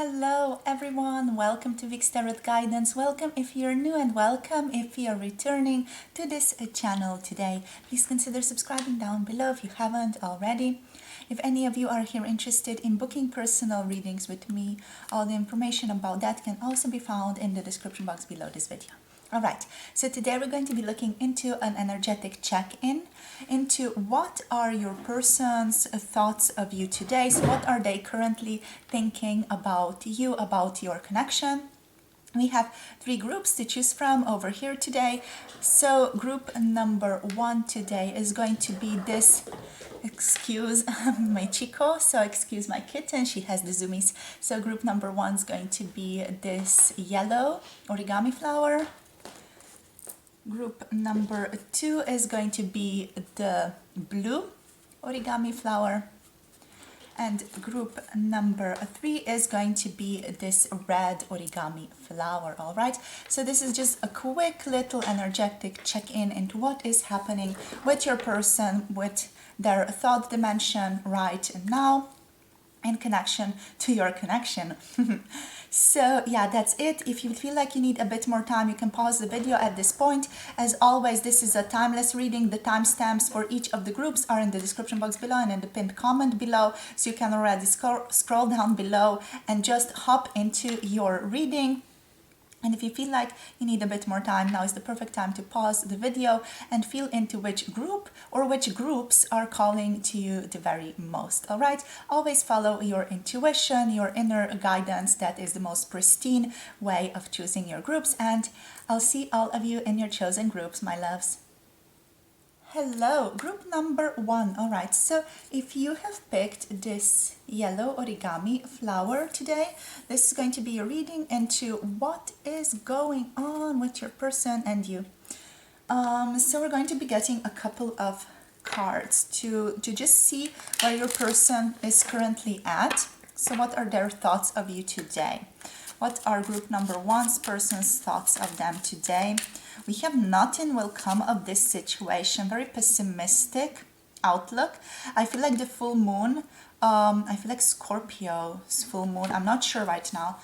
Hello everyone, welcome to Vic's Tarot Guidance. Welcome if you're new and welcome if you're returning to this channel today. Please consider subscribing down below if you haven't already. If any of you are here interested in booking personal readings with me, all the information about that can also be found in the description box below this video. Alright, so today we're going to be looking into an energetic check-in into what are your person's thoughts of you today. So what are they currently thinking about you, about your connection? We have three groups to choose from over here today. So group number one today is going to be this, excuse my chico, so excuse my kitten, she has the zoomies. So group number one is going to be this yellow origami flower. Group number two is going to be the blue origami flower. And group number three is going to be this red origami flower. All right, so this is just a quick little energetic check-in into what is happening with your person, with their thought dimension right now in connection to your connection. So yeah, that's it. If you feel like you need a bit more time, you can pause the video at this point. As always, this is a timeless reading. The timestamps for each of the groups are in the description box below and in the pinned comment below, so you can already scroll down below and just hop into your reading. And if you feel like you need a bit more time, now is the perfect time to pause the video and feel into which group or which groups are calling to you the very most. All right, always follow your intuition, your inner guidance. That is the most pristine way of choosing your groups. And I'll see all of you in your chosen groups, my loves. Hello, group number one. All right, so if you have picked this yellow origami flower today, this is going to be a reading into what is going on with your person and you. So we're going to be getting a couple of cards to just see where your person is currently at. So what are their thoughts of you today? What are group number one's person's thoughts of them today? We have nothing will come of this situation. Very pessimistic outlook. I feel like the full moon, I feel like Scorpio's full moon, I'm not sure right now,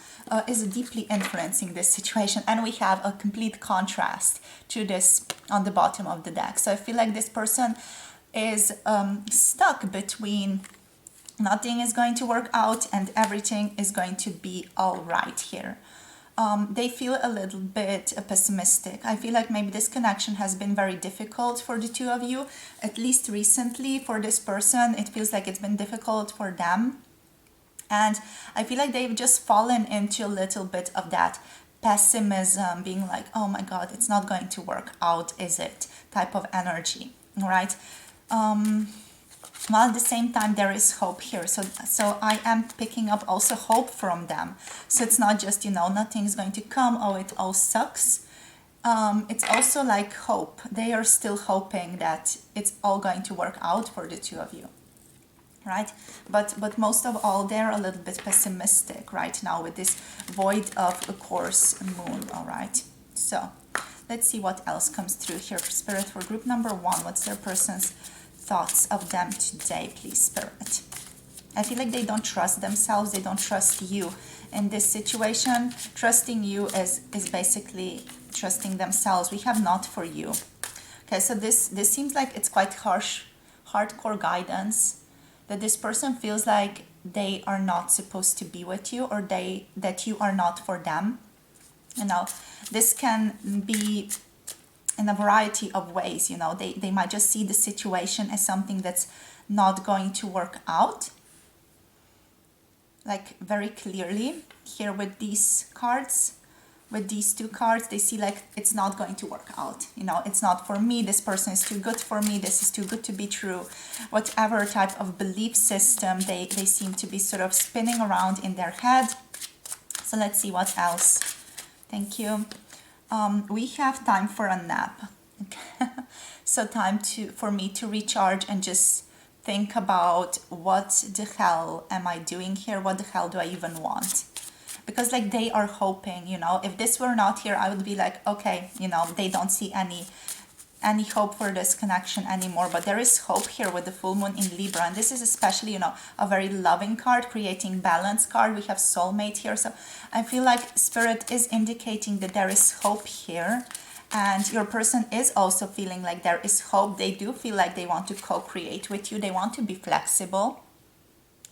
is deeply influencing this situation. And we have a complete contrast to this on the bottom of the deck. So I feel like this person is stuck between nothing is going to work out and everything is going to be all right here. They feel a little bit pessimistic. I feel like maybe this connection has been very difficult for the two of you, at least recently. For this person, it feels like it's been difficult for them. And I feel like they've just fallen into a little bit of that pessimism, being like, oh my God, it's not going to work out, is it? Type of energy, all right? While at the same time there is hope here, so I am picking up also hope from them. So it's not just, you know, nothing's going to come, oh, it all sucks. It's also like hope. They are still hoping that it's all going to work out for the two of you, right? But most of all, they're a little bit pessimistic right now with this void of a course moon. All right, so let's see what else comes through here for Spirit for group number one. What's their person's thoughts of them today, please, Spirit? I feel like they don't trust themselves, they don't trust you in this situation. Trusting you is basically trusting themselves. We have not for you. Okay, so this seems like it's quite harsh, hardcore guidance, that this person feels like they are not supposed to be with you, or that you are not for them. You know, this can be in a variety of ways. You know, they might just see the situation as something that's not going to work out, like very clearly here with these cards. With these two cards, they see like it's not going to work out. You know, it's not for me, this person is too good for me, this is too good to be true. Whatever type of belief system they seem to be sort of spinning around in their head. So let's see what else. Thank you. We have time for a nap. Okay. So time for me to recharge and just think about what the hell am I doing here? What the hell do I even want? Because like they are hoping, you know, if this were not here, I would be like, okay, you know, they don't see any any hope for this connection anymore, but there is hope here with the full moon in Libra. And this is especially, you know, a very loving card, creating balance card. We have soulmate here. So I feel like Spirit is indicating that there is hope here. And your person is also feeling like there is hope. They do feel like they want to co-create with you. They want to be flexible.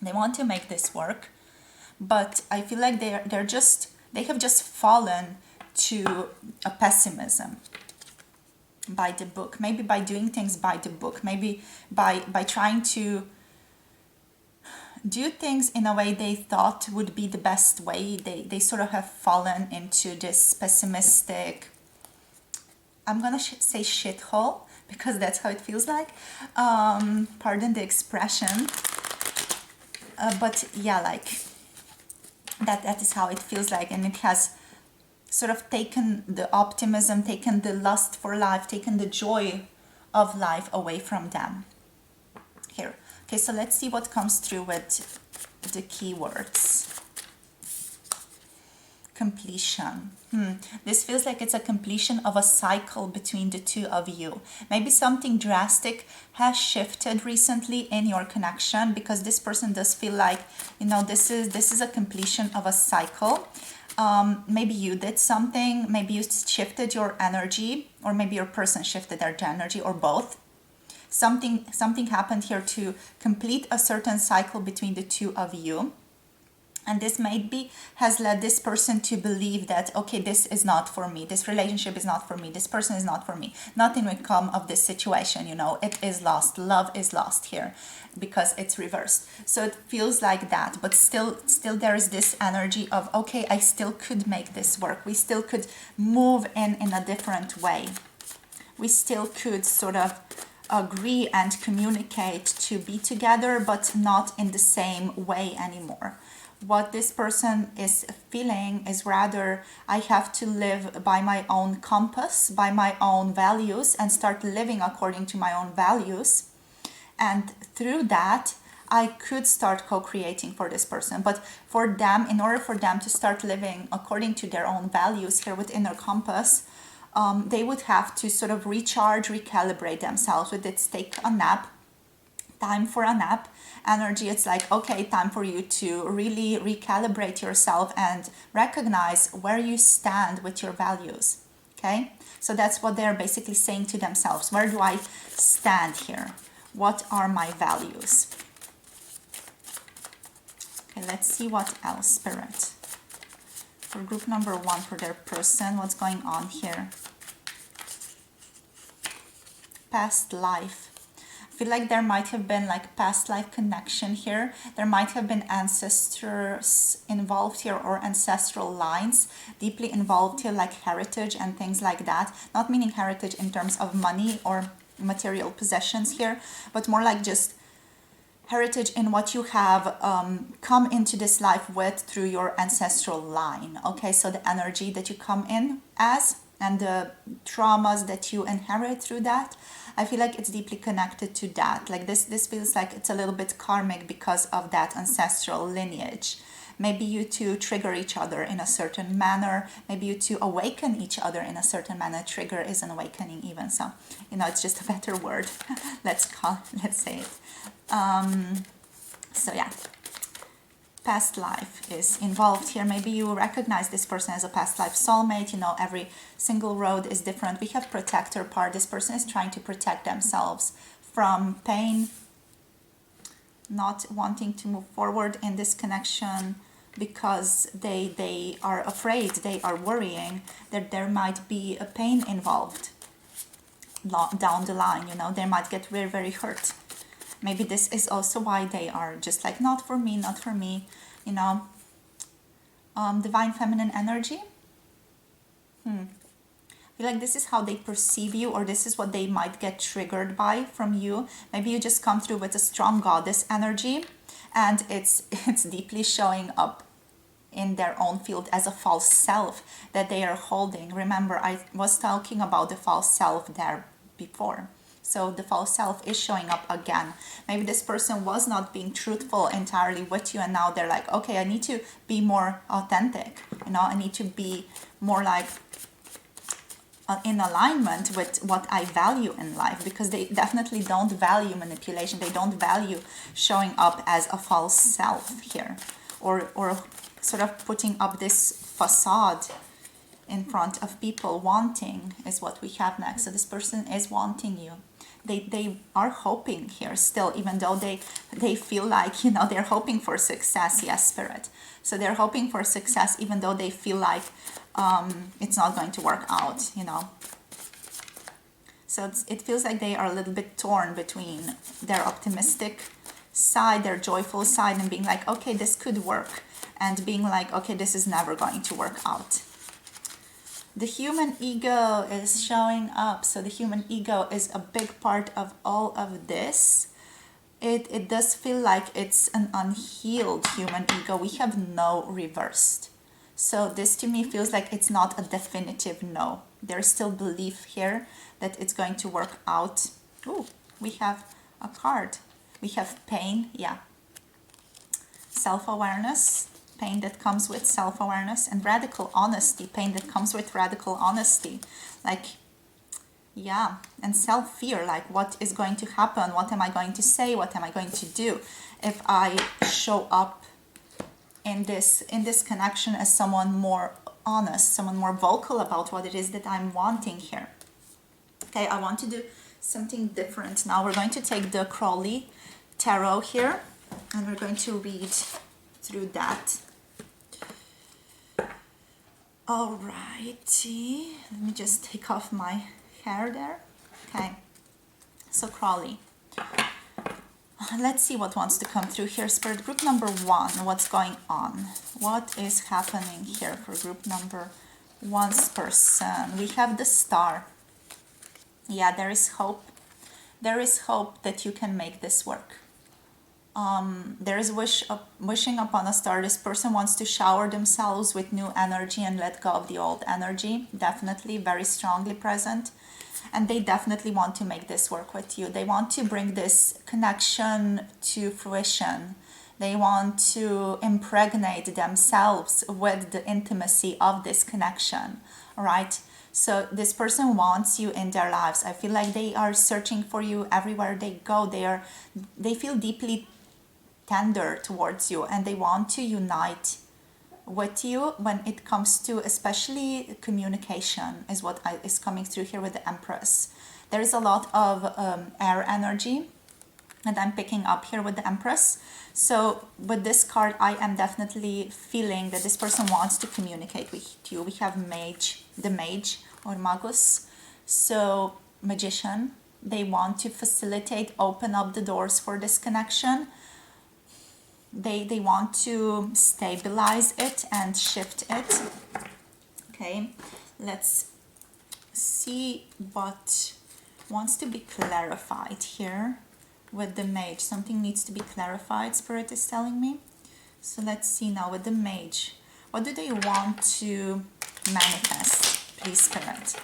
They want to make this work. But I feel like they have just fallen to a pessimism by the book. Maybe by doing things by the book. Maybe by trying to do things in a way they thought would be the best way. They sort of have fallen into this pessimistic, I'm gonna say shithole, because that's how it feels like. Pardon the expression. But yeah, like that is how it feels like. And it has sort of taken the optimism, taken the lust for life, taken the joy of life away from them. Here. Okay, so let's see what comes through with the keywords. Completion. This feels like it's a completion of a cycle between the two of you. Maybe something drastic has shifted recently in your connection, because this person does feel like, you know, this is a completion of a cycle. Maybe you did something, maybe you shifted your energy, or maybe your person shifted their energy, or both. Something happened here to complete a certain cycle between the two of you. And this maybe has led this person to believe that, okay, this is not for me. This relationship is not for me. This person is not for me. Nothing will come of this situation, you know. It is lost. Love is lost here because it's reversed. So it feels like that. But still there is this energy of, okay, I still could make this work. We still could move in a different way. We still could sort of agree and communicate to be together, but not in the same way anymore. What this person is feeling is rather, I have to live by my own compass, by my own values, and start living according to my own values. And through that, I could start co-creating for this person. But for them, in order for them to start living according to their own values here within their compass, they would have to sort of recharge, recalibrate themselves with it. Take a nap. Time for a nap energy. It's like, okay, time for you to really recalibrate yourself and recognize where you stand with your values. Okay, so that's what they're basically saying to themselves. Where do I stand here? What are my values? Okay, let's see what else, Spirit. For group number 1, for their person, what's going on here? Past life. I feel like there might have been like past life connection here. There might have been ancestors involved here, or ancestral lines deeply involved here, like heritage and things like that. Not meaning heritage in terms of money or material possessions here, but more like just heritage in what you have come into this life with through your ancestral line. Okay, so the energy that you come in as, and the traumas that you inherit through that. I feel like it's deeply connected to that. Like this feels like it's a little bit karmic because of that ancestral lineage. Maybe you two trigger each other in a certain manner. Maybe you two awaken each other in a certain manner. Trigger is an awakening even. So, you know, it's just a better word. let's say it. So yeah. Past life is involved here. Maybe you recognize this person as a past life soulmate. You know, every single road is different. We have protector part. This person is trying to protect themselves from pain, not wanting to move forward in this connection because they are afraid, they are worrying that there might be a pain involved down the line. You know, they might get very, very hurt. Maybe this is also why they are just like, not for me, not for me, you know. Divine feminine energy. I feel like this is how they perceive you, or this is what they might get triggered by from you. Maybe you just come through with a strong goddess energy, and it's deeply showing up in their own field as a false self that they are holding. Remember, I was talking about the false self there before. So the false self is showing up again. Maybe this person was not being truthful entirely with you, and now they're like, okay, I need to be more authentic. You know, I need to be more like in alignment with what I value in life, because they definitely don't value manipulation. They don't value showing up as a false self here, or sort of putting up this facade in front of people. Wanting is what we have next. So this person is wanting you. They are hoping here still, even though they feel like, you know, they're hoping for success. Yes, Spirit. So they're hoping for success even though they feel like it's not going to work out, you know. So it feels like they are a little bit torn between their optimistic side, their joyful side, and being like, okay, this could work, and being like, okay, this is never going to work out. The human ego is showing up. So the human ego is a big part of all of this. It does feel like it's an unhealed human ego. We have no reversed. So this to me feels like it's not a definitive no. There's still belief here that it's going to work out. Ooh, we have a card. We have pain, yeah. Self-awareness, pain that comes with self-awareness, and radical honesty, pain that comes with radical honesty. Like, yeah, and self-fear, like what is going to happen? What am I going to say? What am I going to do if I show up in this connection as someone more honest, someone more vocal about what it is that I'm wanting here? Okay, I want to do something different now. We're going to take the Crowley Tarot here, and we're going to read through that. Alrighty, let me just take off my hair there. Okay, so Crowley. Let's see what wants to come through here. Spirit, group number 1, what's going on? What is happening here for group number 1's person? We have the Star. Yeah, there is hope. There is hope that you can make this work. There is wishing upon a star. This person wants to shower themselves with new energy and let go of the old energy. Definitely very strongly present. And they definitely want to make this work with you. They want to bring this connection to fruition. They want to impregnate themselves with the intimacy of this connection, all right? So this person wants you in their lives. I feel like they are searching for you everywhere they go. They feel deeply tender towards you, and they want to unite with you when it comes to especially communication, is what is coming through here with the Empress. There is a lot of air energy that I'm picking up here with the Empress. So with this card, I am definitely feeling that this person wants to communicate with you. We have Mage, the Mage or Magus. So Magician, they want to facilitate, open up the doors for this connection. They want to stabilize it and shift it. Okay, let's see what wants to be clarified here with the Mage. Something needs to be clarified, Spirit is telling me. So let's see now with the Mage. What do they want to manifest, please, Spirit?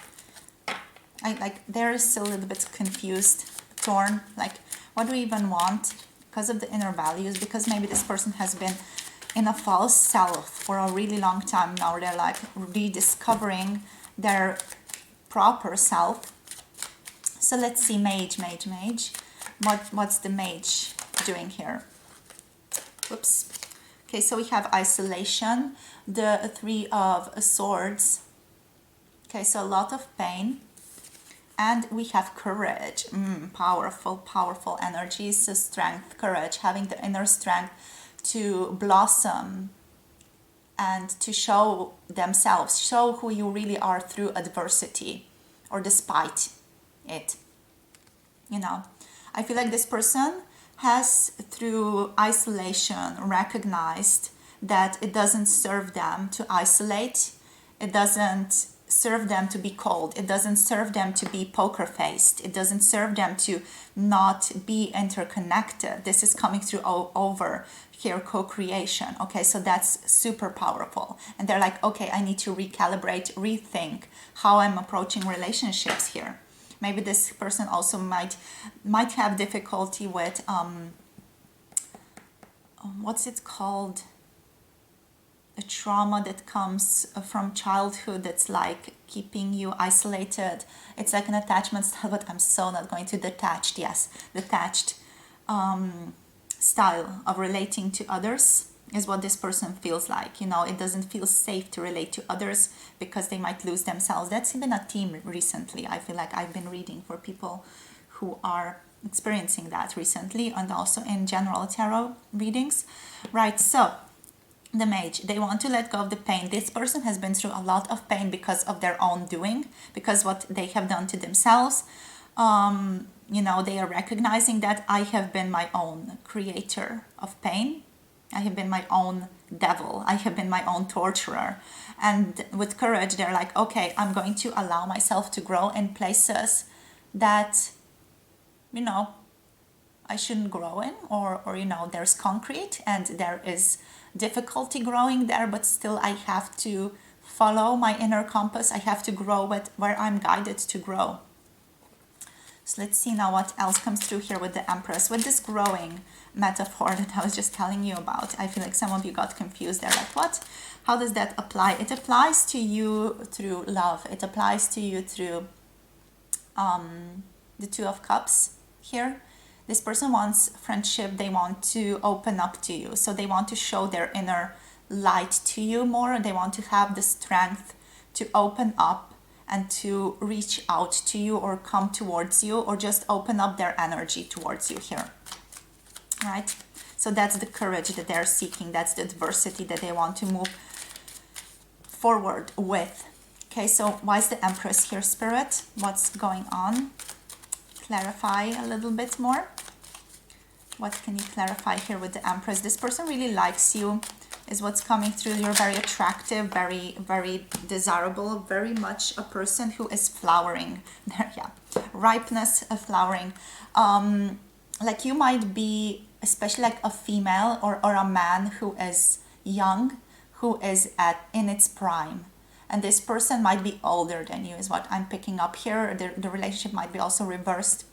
They're still a little bit confused, torn. Like, what do we even want? Because of the inner values, because maybe this person has been in a false self for a really long time now. They're like rediscovering their proper self. So let's see, Mage. What's the Mage doing here? Whoops. Okay, so we have isolation, the Three of Swords. Okay, so a lot of pain. And we have courage, powerful energies, so strength, courage, having the inner strength to blossom and to show themselves, show who you really are through adversity or despite it. You know, I feel like this person has, through isolation, recognized that it doesn't serve them to isolate. It doesn't serve them to be cold. It doesn't serve them to be poker-faced. It doesn't serve them to not be interconnected. This is coming through over here, co-creation. Okay, so that's super powerful. And they're like, okay, I need to recalibrate, rethink how I'm approaching relationships here. Maybe this person also might have difficulty with what's it called? trauma that comes from childhood that's like keeping you isolated. It's like an attachment style, but I'm so not going to detached. Yes, detached style of relating to others is what this person feels like. You know, it doesn't feel safe to relate to others because they might lose themselves. That's been a theme recently. I feel like I've been reading for people who are experiencing that recently, and also in general tarot readings. Right, so the Mage, they want to let go of the pain. This person has been through a lot of pain because of their own doing, because what they have done to themselves. You know, they are recognizing that I have been my own creator of pain. I have been my own devil. I have been my own torturer. And with courage, they're like, okay, I'm going to allow myself to grow in places that, you know, I shouldn't grow in, or you know, there's concrete and there is difficulty growing there, but still I have to follow my inner compass. I have to grow with where I'm guided to grow. So let's see now what else comes through here with the Empress, with this growing metaphor that I was just telling you about. I feel like some of you got confused there, like what? How does that apply? It applies to you through love. It applies to you through the Two of Cups here. This person wants friendship. They want to open up to you. So they want to show their inner light to you more. They want to have the strength to open up and to reach out to you, or come towards you, or just open up their energy towards you here. Right? So that's the courage that they're seeking. That's the adversity that they want to move forward with. Okay, so why is the Empress here, Spirit? What's going on? Clarify a little bit more. What can you clarify here with the Empress? This person really likes you, is what's coming through. You're very attractive, very, very desirable, very much a person who is flowering. There, yeah. Ripeness, flowering. Like you might be, especially like a female or a man who is young, who is in its prime. And this person might be older than you, is what I'm picking up here. The relationship might be also reversed.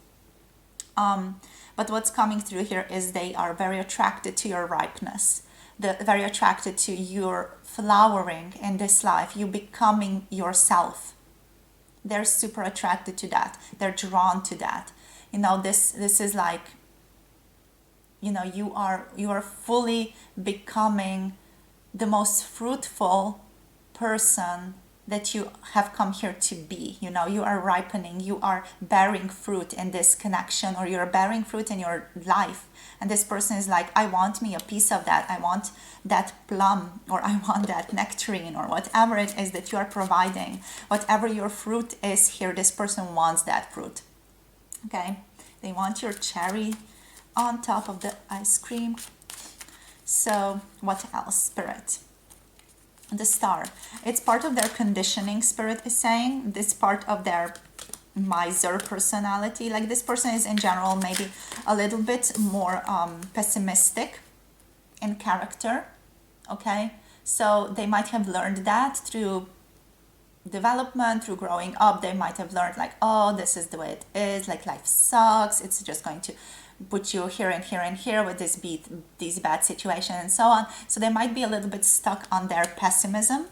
But what's coming through here is they are very attracted to your ripeness. They're very attracted to your flowering in this life, you becoming yourself. They're super attracted to that. They're drawn to that. You know, this is like, you know, you are fully becoming the most fruitful person that you have come here to be. You know, you are ripening, you are bearing fruit in this connection, or you're bearing fruit in your life. And this person is like, I want me a piece of that. I want that plum, or I want that nectarine, or whatever it is that you are providing. Whatever your fruit is here, this person wants that fruit. Okay? They want your cherry on top of the ice cream. So what else, Spirit? The Star. It's part of their conditioning, Spirit is saying. This part of their miser personality. Like this person is in general maybe a little bit more pessimistic in character. Okay, so they might have learned that through development, through growing up. They might have learned like, oh, this is the way it is, like life sucks, it's just going to put you here and here and here with these bad situations and so on. So they might be a little bit stuck on their pessimism.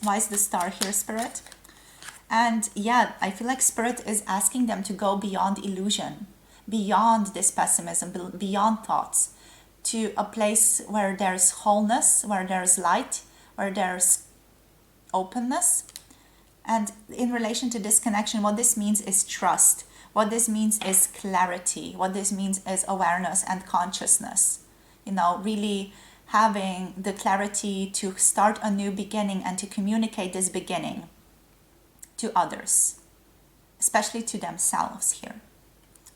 Why is the Star here, Spirit? And yeah, I feel like Spirit is asking them to go beyond illusion, beyond this pessimism, beyond thoughts, to a place where there's wholeness, where there's light, where there's openness. And in relation to this connection, what this means is trust. What this means is clarity. What this means is awareness and consciousness. You know, really having the clarity to start a new beginning and to communicate this beginning to others, especially to themselves here.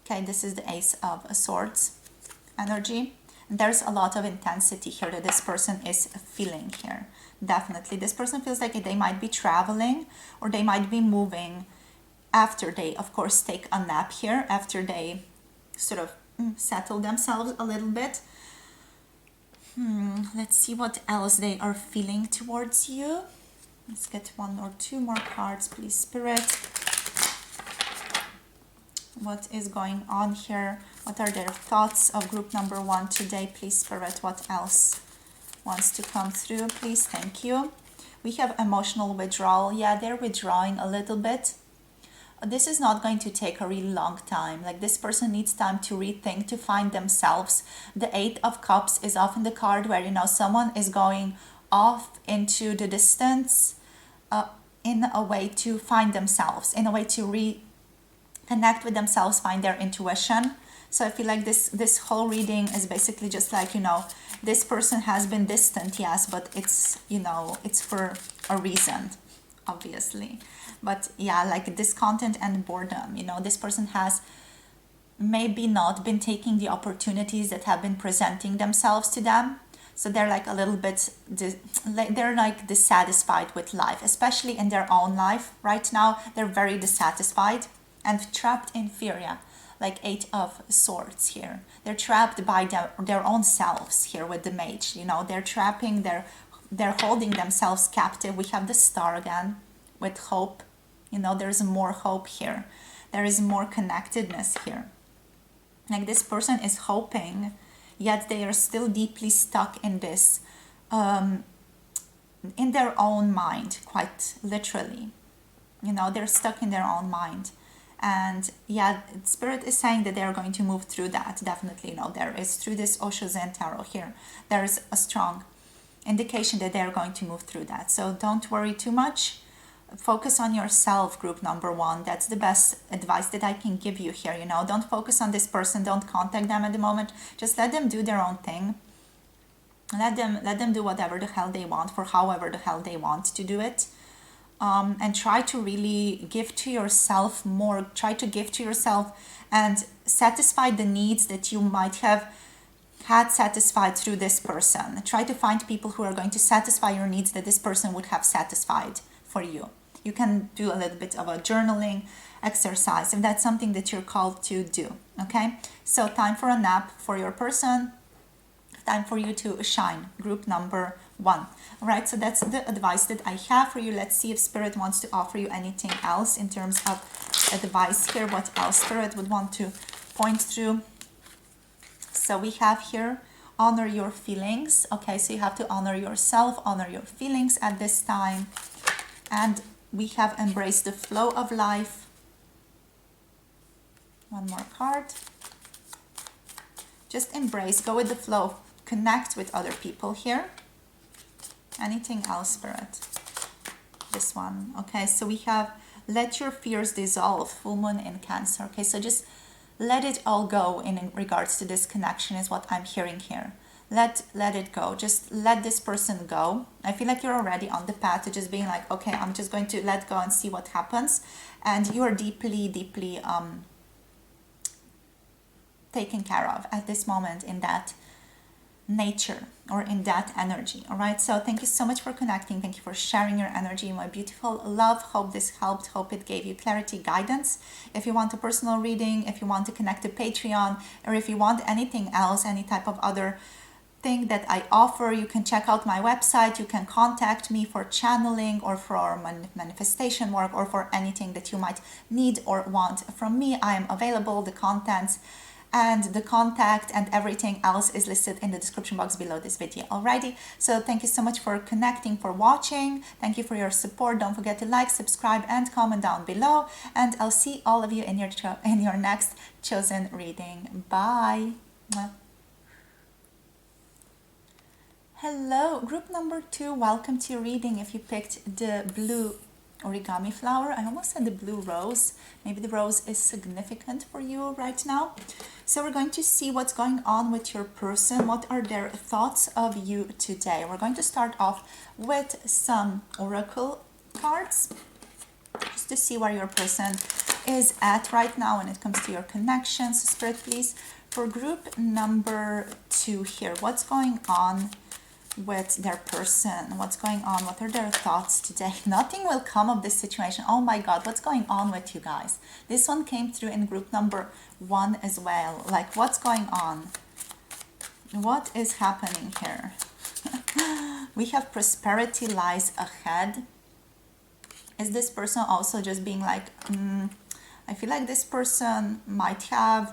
Okay, this is the Ace of Swords energy. There's a lot of intensity here that this person is feeling here. Definitely. This person feels like they might be traveling, or they might be moving after they, of course, take a nap here, after they sort of settle themselves a little bit. Let's see what else they are feeling towards you. Let's get one or two more cards, please, Spirit. What is going on here? What are their thoughts of group number 1 today, please, Spirit? What else wants to come through, please? Thank you. We have emotional withdrawal. Yeah, they're withdrawing a little bit. This is not going to take a really long time. Like, this person needs time to rethink, to find themselves. The Eight of Cups is often the card where, you know, someone is going off into the distance in a way to find themselves, in a way to reconnect with themselves, find their intuition. So I feel like this whole reading is basically just like, you know, this person has been distant, yes, but it's, you know, it's for a reason, obviously. But yeah, like discontent and boredom, you know, this person has maybe not been taking the opportunities that have been presenting themselves to them. So they're like a little bit, they're like dissatisfied with life, especially in their own life right now. They're very dissatisfied and trapped in fear, yeah. Like Eight of Swords here. They're trapped by their own selves here with the Mage, you know. They're trapping, they're holding themselves captive. We have the Star again with hope. You know, there's more hope here. There is more connectedness here. Like, this person is hoping, yet they are still deeply stuck in this, in their own mind, quite literally. You know, they're stuck in their own mind. And yeah, Spirit is saying that they are going to move through that, definitely. You know, there is, through this Osho Zen Tarot here, there is a strong indication that they are going to move through that. So don't worry too much. Focus on yourself, group number one. That's the best advice that I can give you here. You know, don't focus on this person. Don't contact them at the moment. Just let them do their own thing. Let them do whatever the hell they want, for however the hell they want to do it. And try to really give to yourself more. Try to give to yourself and satisfy the needs that you might have had satisfied through this person. Try to find people who are going to satisfy your needs that this person would have satisfied for you. You can do a little bit of a journaling exercise if that's something that you're called to do. Okay, so time for a nap for your person, time for you to shine, group number one. All right, so that's the advice that I have for you. Let's see if Spirit wants to offer you anything else in terms of advice here. What else Spirit would want to point through? So we have here, honor your feelings. Okay, so you have to honor yourself, honor your feelings at this time. And we have embraced the flow of life. One more card. Just embrace, go with the flow, connect with other people here. Anything else, Spirit? This one. Okay, so we have let your fears dissolve, full moon in Cancer. Okay, so just let it all go in regards to this connection is what I'm hearing here. Let it go. Just let this person go. I feel like you're already on the path to just being like, okay, I'm just going to let go and see what happens. And you are deeply, deeply taken care of at this moment in that nature or in that energy. All right, so thank you so much for connecting. Thank you for sharing your energy, my beautiful love. Hope this helped. Hope it gave you clarity, guidance. If you want a personal reading, if you want to connect to Patreon, or if you want anything else, any type of other thing that I offer, you can check out my website. You can contact me for channeling or for manifestation work or for anything that you might need or want from me. I am available. The contents and the contact and everything else is listed in the description box below this video. Alrighty, so thank you so much for connecting, for watching. Thank you for your support. Don't forget to like, subscribe, and comment down below. And I'll see all of you in your next chosen reading. Bye. Hello, group number 2. Welcome to your reading. If you picked the blue origami flower, I almost said the blue rose. Maybe the rose is significant for you right now. So we're going to see what's going on with your person. What are their thoughts of you today? We're going to start off with some oracle cards just to see where your person is at right now when it comes to your connections. So Spirit, please, for group number 2 here, what's going on with their person? What's going on? What are their thoughts today? Nothing will come of this situation. Oh my God, what's going on with you guys? This one came through in group number 1 as well. Like, what's going on? What is happening here? We have prosperity lies ahead. Is this person also just being like, I feel like this person might have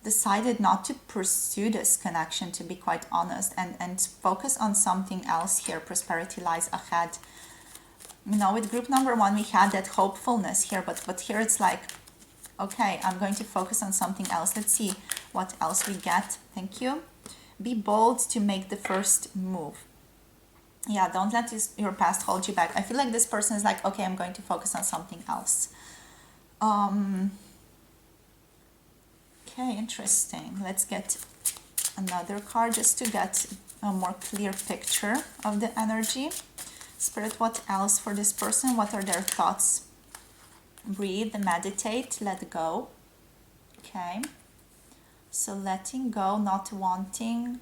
decided not to pursue this connection, to be quite honest, and focus on something else here. Prosperity lies ahead. You know, with group number 1, we had that hopefulness here, but here it's like, okay, I'm going to focus on something else. Let's see what else we get. Thank you. Be bold to make the first move. Yeah, don't let your past hold you back. I feel like this person is like, okay, I'm going to focus on something else. Okay, interesting. Let's get another card just to get a more clear picture of the energy. Spirit, what else for this person? What are their thoughts? Breathe, meditate, let go. Okay. So letting go, not wanting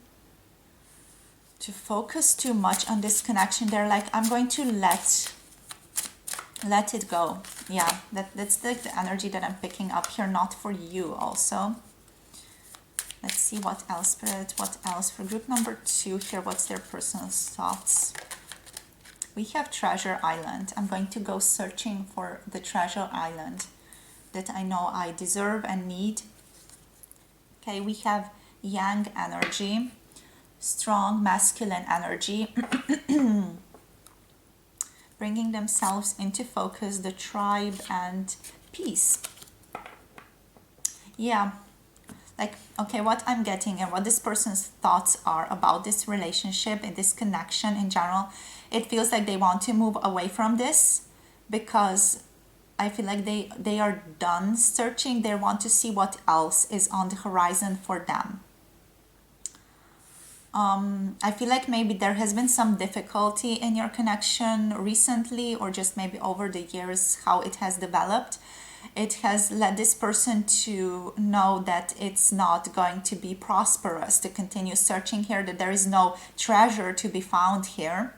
to focus too much on this connection. They're like, I'm going to let it go. Yeah, that's like the energy that I'm picking up here, not for you also. Let's see what else, Spirit, what else for group number 2 here. What's their personal thoughts? We have Treasure Island. I'm going to go searching for the Treasure Island that I know I deserve and need. Okay, we have Yang energy, strong masculine energy, bringing themselves into focus, the tribe, and peace. Yeah, like, okay, what I'm getting and what this person's thoughts are about this relationship and this connection in general, it feels like they want to move away from this because I feel like they are done searching. They want to see what else is on the horizon for them. I feel like maybe there has been some difficulty in your connection recently, or just maybe over the years, how it has developed. It has led this person to know that it's not going to be prosperous to continue searching here, that there is no treasure to be found here.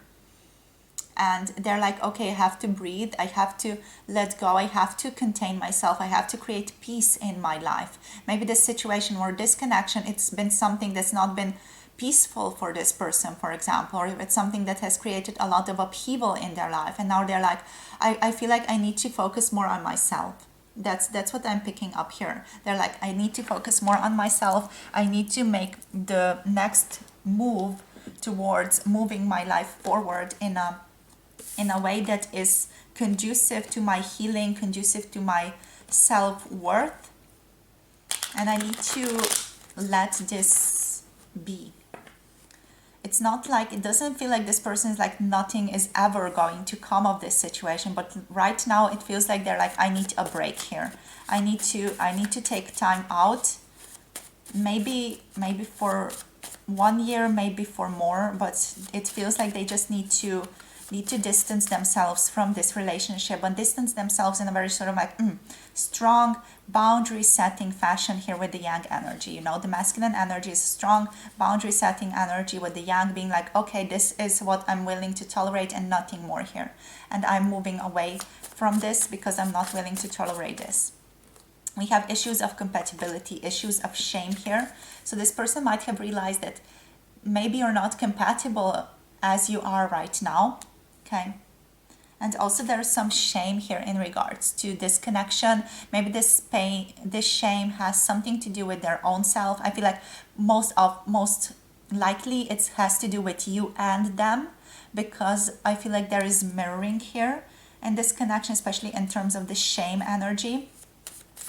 And they're like, okay, I have to breathe, I have to let go, I have to contain myself, I have to create peace in my life. Maybe this situation or this connection, it's been something that's not been peaceful for this person, for example, or if it's something that has created a lot of upheaval in their life, and now they're like, I feel like I need to focus more on myself. That's what I'm picking up here. They're like, I need to focus more on myself, I need to make the next move towards moving my life forward in a way that is conducive to my healing, conducive to my self-worth, and I need to let this be. It's not like, it doesn't feel like this person is like nothing is ever going to come of this situation, but right now it feels like they're like, I need a break here. I need to take time out, maybe for 1 year, maybe for more, but it feels like they just need to distance themselves from this relationship, and distance themselves in a very sort of like strong boundary setting fashion here with the Yang energy. You know, the masculine energy is strong boundary setting energy, with the Yang being like, okay, this is what I'm willing to tolerate and nothing more here, and I'm moving away from this because I'm not willing to tolerate this. We have issues of compatibility, issues of shame here. So this person might have realized that maybe you're not compatible as you are right now. Okay, and also there's some shame here in regards to this connection. Maybe this pain, this shame has something to do with their own self. I feel like most likely it has to do with you and them, because I feel like there is mirroring here in this connection, especially in terms of the shame energy.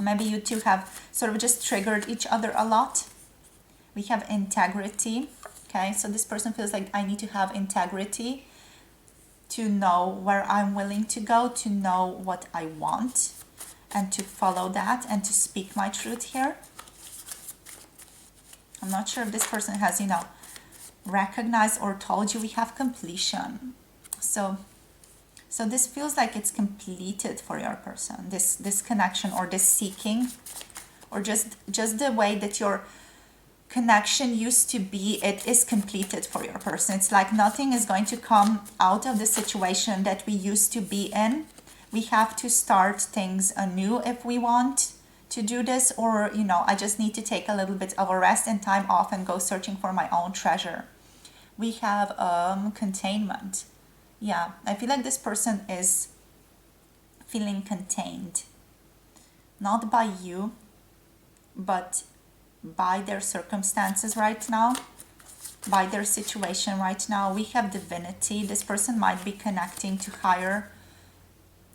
Maybe you two have sort of just triggered each other a lot. We have integrity. Okay, so this person feels like I need to have integrity to know where I'm willing to go, to know what I want, and to follow that, and to speak my truth here. I'm not sure if this person has, you know, recognized or told you. We have completion. So this feels like it's completed for your person, this connection, or this seeking, or just the way that your connection used to be, it is completed for your person. It's like nothing is going to come out of the situation that we used to be in. We have to start things anew if we want to do this, or, you know, I just need to take a little bit of a rest and time off and go searching for my own treasure. We have containment. Yeah, I feel like this person is feeling contained, not by you, but by their circumstances right now, by their situation right now. We have divinity. This person might be connecting to higher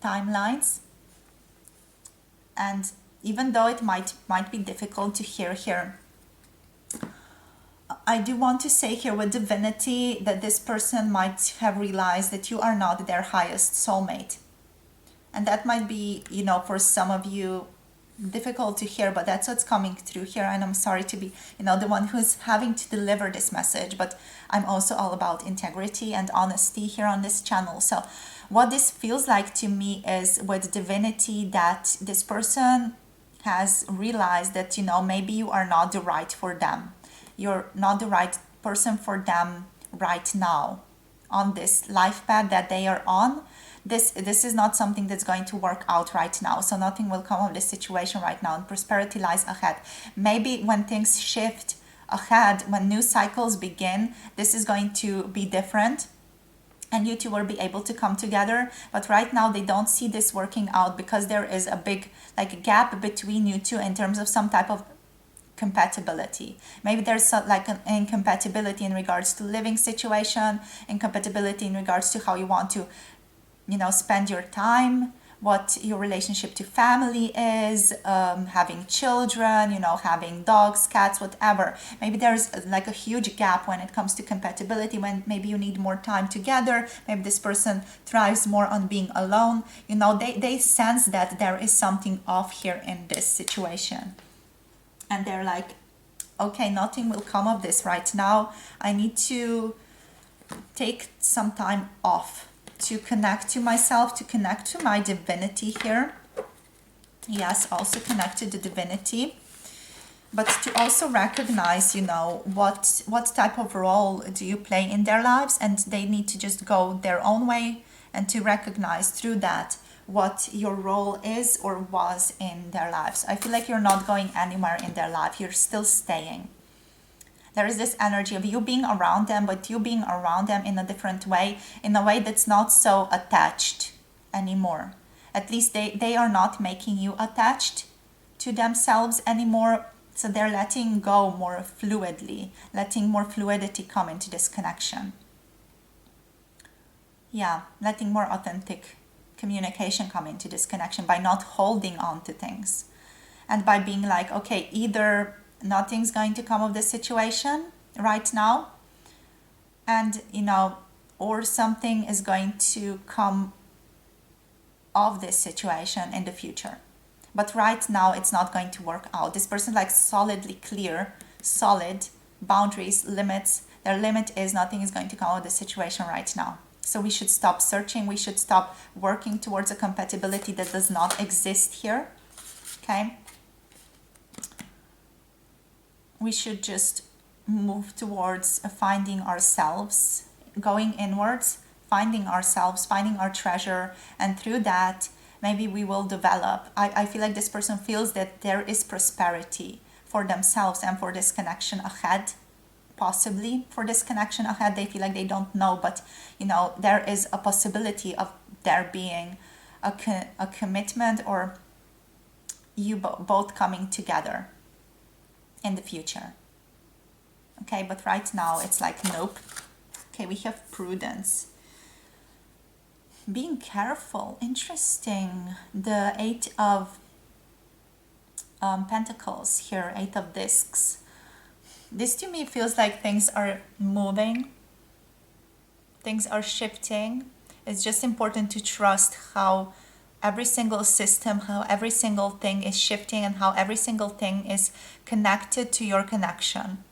timelines. And even though it might be difficult to hear here, I do want to say here with divinity that this person might have realized that you are not their highest soulmate. And that might be, for some of you difficult to hear, but that's what's coming through here. And I'm sorry to be, the one who's having to deliver this message, but I'm also all about integrity and honesty here on this channel. So what this feels like to me is with divinity that this person has realized that, maybe you are not the right for them. You're not the right person for them right now on this life path that they are on. This is not something that's going to work out right now. So nothing will come of this situation right now, and prosperity lies ahead. Maybe when things shift ahead, when new cycles begin, this is going to be different and you two will be able to come together. But right now they don't see this working out because there is a big gap between you two in terms of some type of compatibility. Maybe there's an incompatibility in regards to living situation, incompatibility in regards to how you want to spend your time, what your relationship to family is, having children, having dogs, cats, whatever. Maybe there's a huge gap when it comes to compatibility, when maybe you need more time together. Maybe this person thrives more on being alone. They sense that there is something off here in this situation. And they're like, okay, nothing will come of this right now. I need to take some time off to connect to myself, to connect to my divinity here. Yes, also connect to the divinity. But to also recognize, what type of role do you play in their lives, and they need to just go their own way and to recognize through that what your role is or was in their lives. I feel like you're not going anywhere in their life. You're still staying. There is this energy of you being around them, but you being around them in a different way, in a way that's not so attached anymore. At least they are not making you attached to themselves anymore. So they're letting go more fluidly, letting more fluidity come into this connection. Yeah, letting more authentic communication come into this connection by not holding on to things. And by being like, okay, either nothing's going to come of this situation right now, and or something is going to come of this situation in the future, but right now it's not going to work out. This person solidly clear, solid boundaries, limits. Their limit is nothing is going to come of this situation right now. So we should stop searching. We should stop working towards a compatibility that does not exist here. Okay, we should just move towards finding ourselves, going inwards, finding ourselves, finding our treasure, and through that, maybe we will develop. I feel like this person feels that there is prosperity for themselves and for this connection ahead, possibly for this connection ahead. They feel like they don't know, but there is a possibility of there being a commitment or you both coming together in the future. Okay, but right now it's nope. Okay, we have prudence, being careful. Interesting. The 8 of Pentacles here, 8 of Discs. This to me feels like things are moving, things are shifting. It's just important to trust how every single system, how every single thing is shifting, and how every single thing is connected to your connection.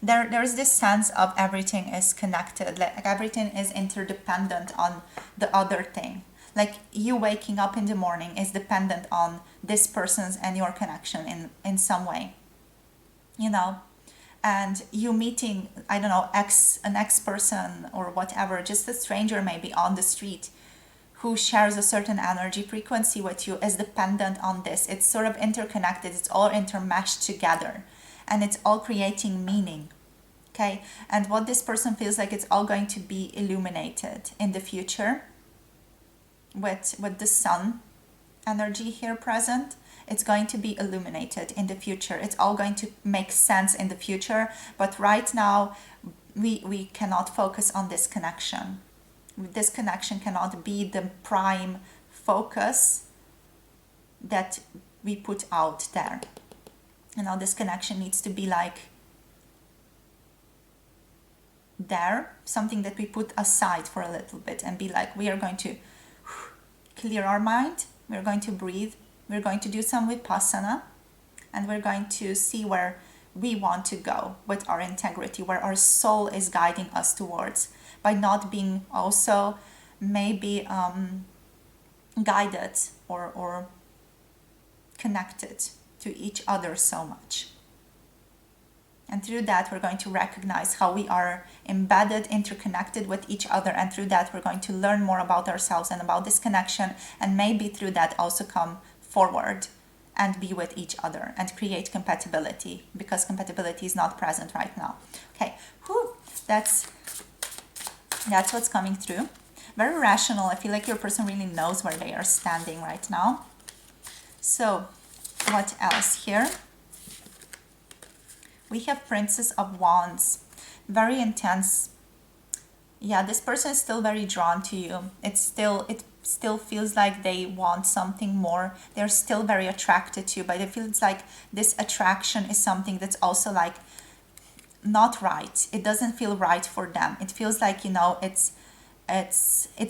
There's this sense of everything is connected, everything is interdependent on the other thing. You waking up in the morning is dependent on this person's and your connection in some way, and you meeting, I don't know, an ex person or whatever, just a stranger maybe on the street who shares a certain energy frequency with you is dependent on this. It's sort of interconnected. It's all intermeshed together, and it's all creating meaning. Okay, and what this person feels like, it's all going to be illuminated in the future with the sun energy here present. It's going to be illuminated in the future. It's all going to make sense in the future. But right now, we cannot focus on this connection. This connection cannot be the prime focus that we put out there. You know, this connection needs to be like there, something that we put aside for a little bit and be like, we are going to clear our mind, we're going to breathe, we're going to do some vipassana, and we're going to see where we want to go with our integrity, where our soul is guiding us towards, by not being also maybe guided or connected to each other so much. And through that, we're going to recognize how we are embedded, interconnected with each other. And through that, we're going to learn more about ourselves and about this connection. And maybe through that also come forward and be with each other and create compatibility, because compatibility is not present right now. Okay, whew, that's what's coming through. Very rational. I feel like your person really knows where they are standing right now. So what else here? We have Princess of Wands. Very intense. Yeah, this person is still very drawn to you. It still feels like they want something more. They're still very attracted to you, but it feels like this attraction is something that's also like not right. It doesn't feel right for them. It feels like, you know, it's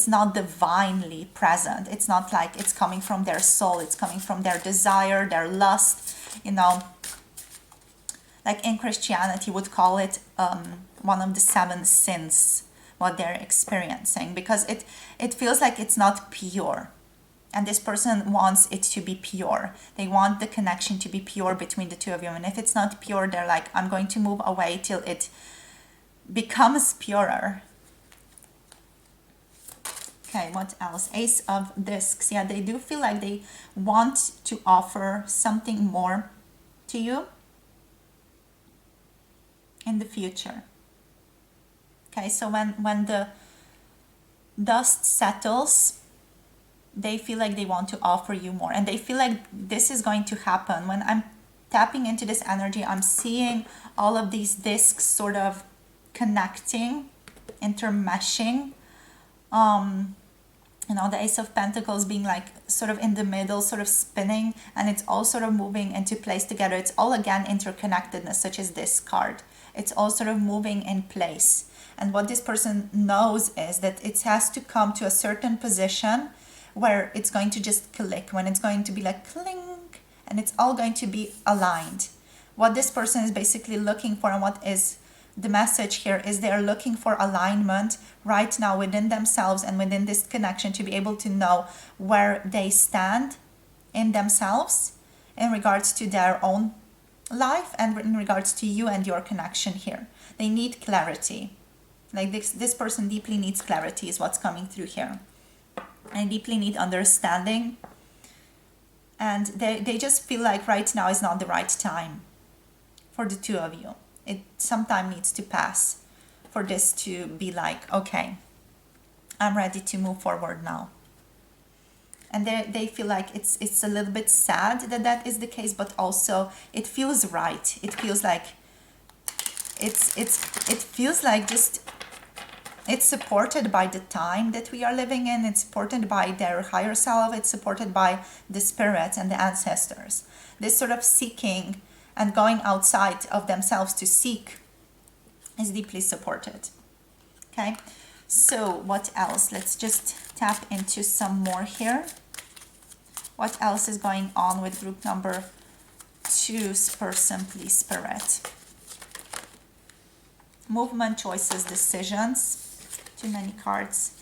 not divinely present. It's not like it's coming from their soul. It's coming from their desire, their lust, you know. Like in Christianity would call it one of the 7 sins, what they're experiencing, because it feels like it's not pure. And this person wants it to be pure. They want the connection to be pure between the two of you. And if it's not pure, they're like, I'm going to move away till it becomes purer. Okay, what else? Ace of Discs. Yeah, they do feel like they want to offer something more to you in the future. Okay, so when the dust settles, they feel like they want to offer you more, and they feel like this is going to happen. When I'm tapping into this energy, I'm seeing all of these discs sort of connecting, intermeshing. You know, the Ace of Pentacles being like sort of in the middle, sort of spinning, and it's all sort of moving into place together. It's all again interconnectedness, such as this card. It's all sort of moving in place. And what this person knows is that it has to come to a certain position where it's going to just click, when it's going to be like clink, and it's all going to be aligned. What this person is basically looking for, and what is the message here, is they are looking for alignment right now within themselves and within this connection, to be able to know where they stand in themselves in regards to their own life and in regards to you and your connection here. They need clarity. Like this person deeply needs clarity is what's coming through here. And deeply need understanding. And they just feel like right now is not the right time for the two of you. Some time needs to pass for this to be like, okay, I'm ready to move forward now. And they feel like it's a little bit sad that is the case, but also it feels right. It feels like it feels like just it's supported by the time that we are living in. It's supported by their higher self. It's supported by the spirits and the ancestors. This sort of seeking and going outside of themselves to seek is deeply supported. Okay, so what else? Let's just tap into some more here. What else is going on with group number 2's person, please, Spirit? Movement, choices, decisions. Too many cards.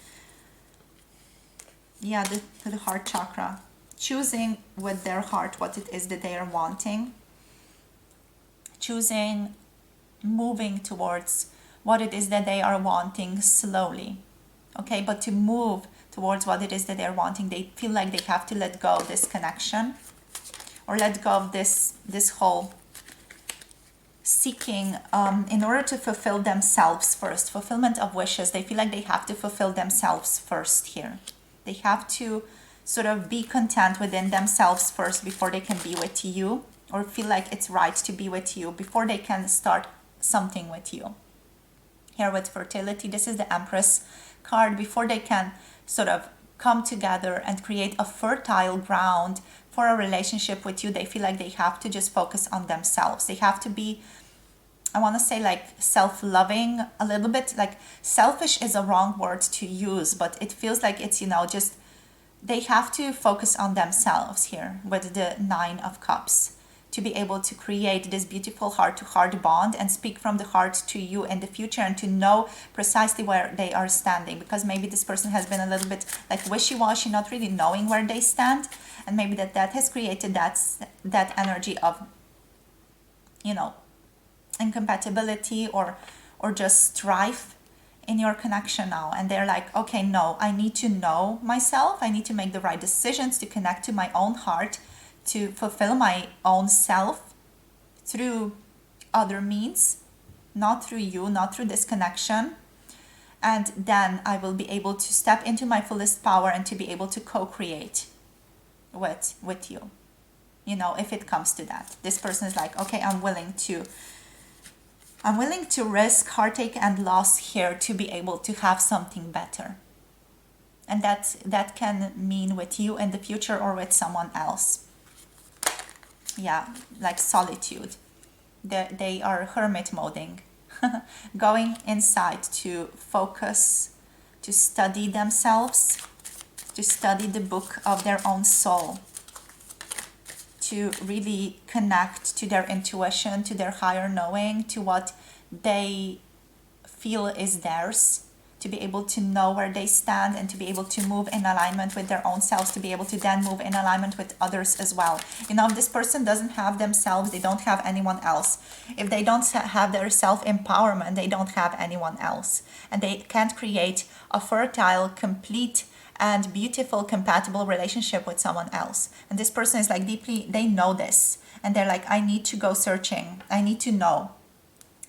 Yeah, the heart chakra. Choosing with their heart what it is that they are wanting. Choosing, moving towards what it is that they are wanting slowly. Okay, but to move towards what it is that they're wanting, they feel like they have to let go of this connection, or let go of this whole seeking in order to fulfill themselves first. Fulfillment of wishes. They feel like they have to fulfill themselves first here. They have to sort of be content within themselves first before they can be with you, or feel like it's right to be with you before they can start something with you. Here with fertility, this is the Empress card. Before they can sort of come together and create a fertile ground for a relationship with you, they feel like they have to just focus on themselves. They have to be, I want to say, like self-loving a little bit. Like selfish is a wrong word to use, but it feels like it's, you know, just they have to focus on themselves here with the Nine of Cups to be able to create this beautiful heart-to-heart bond and speak from the heart to you in the future, and to know precisely where they are standing, because maybe this person has been a little bit like wishy-washy, not really knowing where they stand, and maybe that has created that energy of, you know, incompatibility or just strife in your connection now. And they're like, okay, no, I need to know myself, I need to make the right decisions to connect to my own heart, to fulfill my own self through other means, not through you, not through this connection. And then I will be able to step into my fullest power and to be able to co-create with you, you know, if it comes to that. This person is like, okay, I'm willing to risk heartache and loss here to be able to have something better. And that can mean with you in the future or with someone else. Yeah, like solitude. They are hermit moding, going inside to focus, to study themselves, to study the book of their own soul, to really connect to their intuition, to their higher knowing, to what they feel is theirs, to be able to know where they stand and to be able to move in alignment with their own selves, to be able to then move in alignment with others as well. You know, if this person doesn't have themselves, they don't have anyone else. If they don't have their self-empowerment, they don't have anyone else. And they can't create a fertile, complete, and beautiful, compatible relationship with someone else. And this person is like deeply, they know this. And they're like, I need to go searching. I need to know.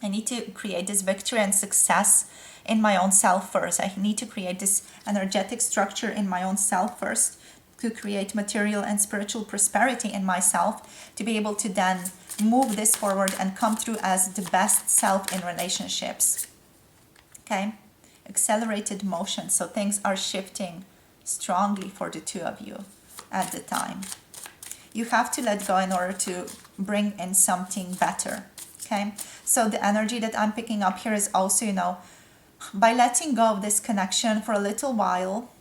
I need to create this victory and success in my own self first. I need to create this energetic structure in my own self first, to create material and spiritual prosperity in myself, to be able to then move this forward and come through as the best self in relationships. Okay? Accelerated motion. So things are shifting strongly for the two of you at the time. You have to let go in order to bring in something better. Okay? So the energy that I'm picking up here is also, you know, by letting go of this connection for a little while,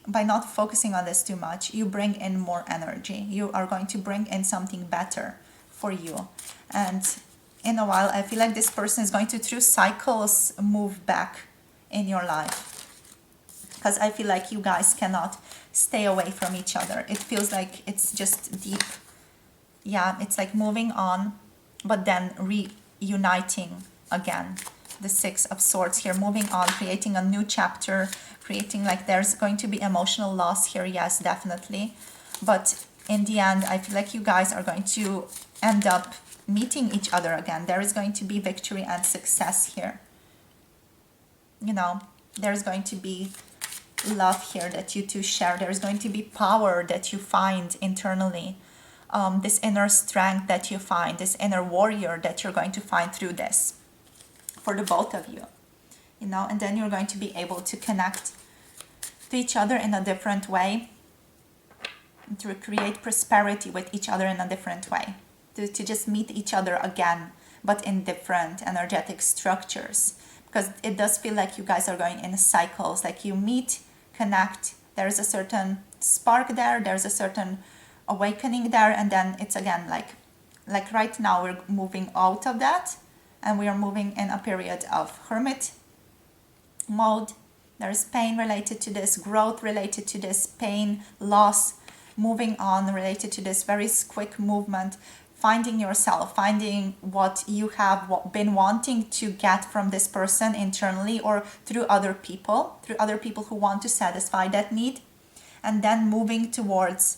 by not focusing on this too much, you bring in more energy. You are going to bring in something better for you. And in a while, I feel like this person is going to, through cycles, move back in your life. Because I feel like you guys cannot stay away from each other. It feels like it's just deep. Yeah, it's like moving on, but then reuniting again. The Six of Swords here, moving on, creating a new chapter, creating, like, there's going to be emotional loss here, yes, definitely. But in the end, I feel like you guys are going to end up meeting each other again. There is going to be victory and success here. You know, there's going to be love here that you two share. There's going to be power that you find internally. This inner strength that you find, this inner warrior that you're going to find through this. For the both of you, you know, and then you're going to be able to connect to each other in a different way, to create prosperity with each other in a different way, to just meet each other again, but in different energetic structures, because it does feel like you guys are going in cycles, like you meet, connect, there's a certain spark there, there's a certain awakening there, and then it's again like right now we're moving out of that. And we are moving in a period of hermit mode. There's pain related to this, growth related to this, pain, loss, moving on related to this, very quick movement, finding yourself, finding what you have been wanting to get from this person internally or through other people who want to satisfy that need, and then moving towards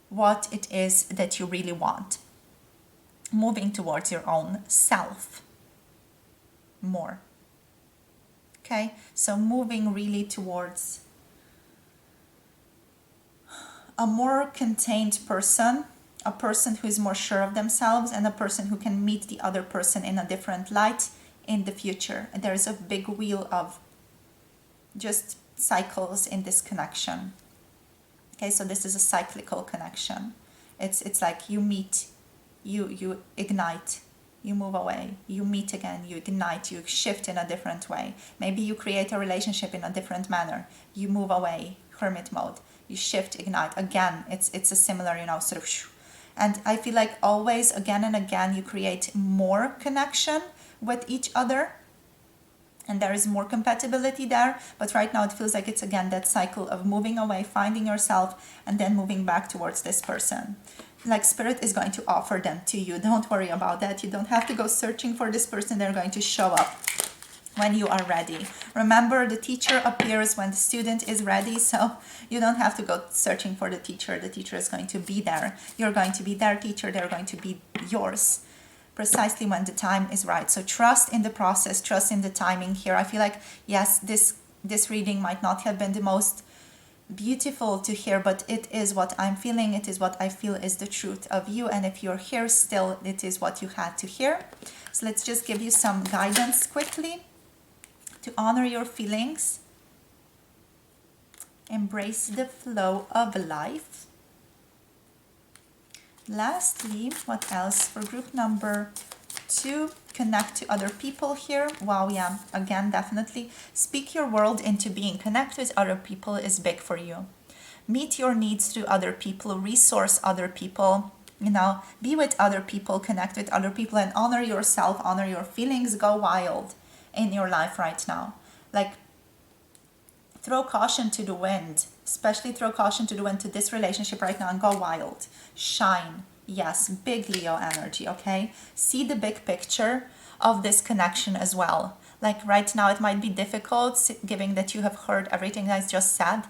what it is that you really want. Moving towards your own self more. Okay, so moving really towards a more contained person, a person who is more sure of themselves, and a person who can meet the other person in a different light in the future. And there is a big wheel of just cycles in this connection. Okay, so this is a cyclical connection. It's like you meet, you ignite, you move away, you meet again, you ignite, you shift in a different way. Maybe you create a relationship in a different manner. You move away, hermit mode. You shift, ignite. Again, it's a similar, sort of. And I feel like always, again and again, you create more connection with each other. And there is more compatibility there. But right now it feels like it's again that cycle of moving away, finding yourself, and then moving back towards this person. Like Spirit is going to offer them to you. Don't worry about that. You don't have to go searching for this person. They're going to show up when you are ready. Remember, the teacher appears when the student is ready, so you don't have to go searching for the teacher. The teacher is going to be there. You're going to be their teacher. They're going to be yours precisely when the time is right. So trust in the process, trust in the timing here. I feel like, yes, this reading might not have been the most beautiful to hear, but it is what I'm feeling. It is what I feel is the truth of you. And if you're here still, it is what you had to hear. So let's just give you some guidance quickly to honor your feelings. Embrace the flow of life. Lastly, what else? For group number 2, connect to other people here. Wow, yeah, again, definitely. Speak your world into being. Connect with other people is big for you. Meet your needs through other people, resource other people, be with other people, connect with other people, and honor yourself, honor your feelings, go wild in your life right now. Like, throw caution to the wind, especially throw caution to the wind to this relationship right now and go wild. Shine. Yes, big Leo energy, okay? See the big picture of this connection as well. Like right now it might be difficult given that you have heard everything I just said,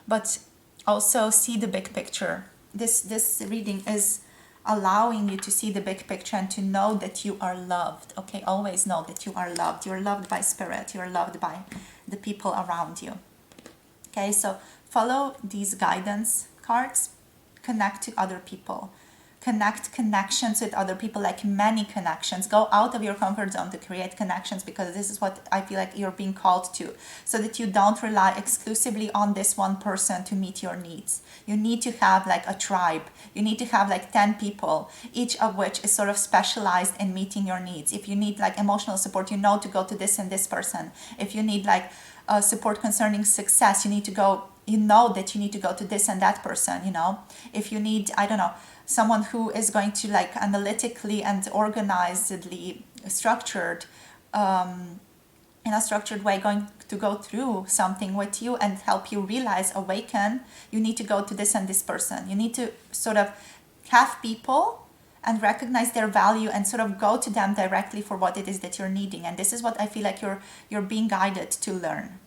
but also see the big picture. This reading is allowing you to see the big picture and to know that you are loved, okay? Always know that you are loved. You're loved by Spirit. You're loved by the people around you. Okay, so follow these guidance cards. Connect to other people. Connect connections with other people, like many connections. Go out of your comfort zone to create connections, because this is what I feel like you're being called to, so that you don't rely exclusively on this one person to meet your needs. You need to have like a tribe. You need to have like 10 people, each of which is sort of specialized in meeting your needs. If you need like emotional support, you know to go to this and this person. If you need like support concerning success, you need to go, you know that you need to go to this and that person, If you need, I don't know, someone who is going to like analytically and organizedly structured, in a structured way, going to go through something with you and help you realize, awaken, you need to go to this and this person. You need to sort of have people and recognize their value and sort of go to them directly for what it is that you're needing. And this is what I feel like you're being guided to learn.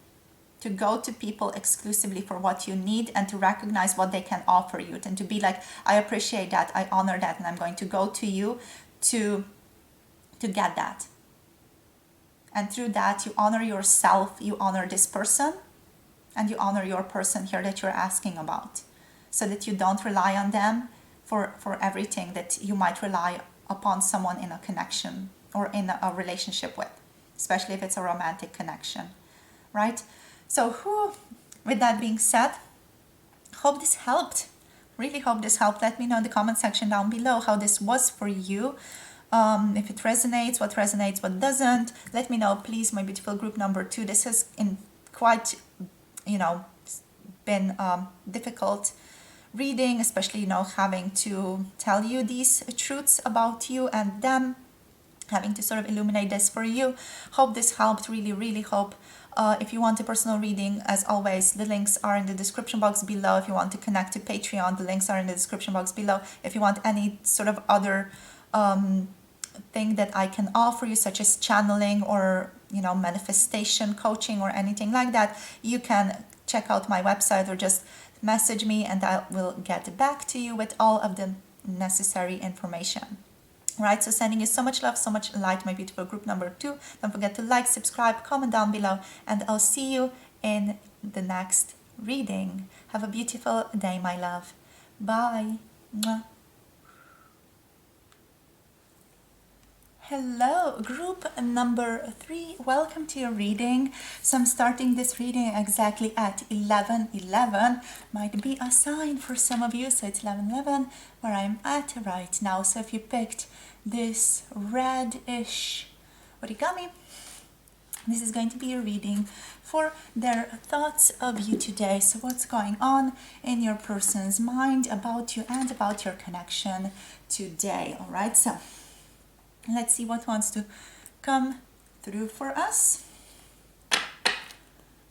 To go to people exclusively for what you need and to recognize what they can offer you, and to be like, I appreciate that, I honor that, and I'm going to go to you to get that. And through that, you honor yourself, you honor this person, and you honor your person here that you're asking about, so that you don't rely on them for everything that you might rely upon someone in a connection or in a relationship with, especially if it's a romantic connection, right? So with that being said, hope this helped. Really hope this helped. Let me know in the comment section down below how this was for you. If it resonates, what doesn't. Let me know, please, my beautiful group number 2. This has quite, been difficult reading, especially, having to tell you these truths about you and them, having to sort of illuminate this for you. Hope this helped. Really, really hope. If you want a personal reading, as always, the links are in the description box below. If you want to connect to Patreon, the links are in the description box below. If you want any sort of other thing that I can offer you, such as channeling or, manifestation coaching or anything like that, you can check out my website or just message me and I will get back to you with all of the necessary information. Right, so sending you so much love, so much light, my beautiful group number 2. Don't forget to like, subscribe, comment down below, and I'll see you in the next reading. Have a beautiful day, my love. Bye. Mwah. Hello, group number 3. Welcome to your reading. So I'm starting this reading exactly at 11:11. Might be a sign for some of you. So it's 11:11 where I'm at right now. So if you picked this red-ish origami, this is going to be a reading for their thoughts of you today. So what's going on in your person's mind about you and about your connection today. All right, so let's see what wants to come through for us.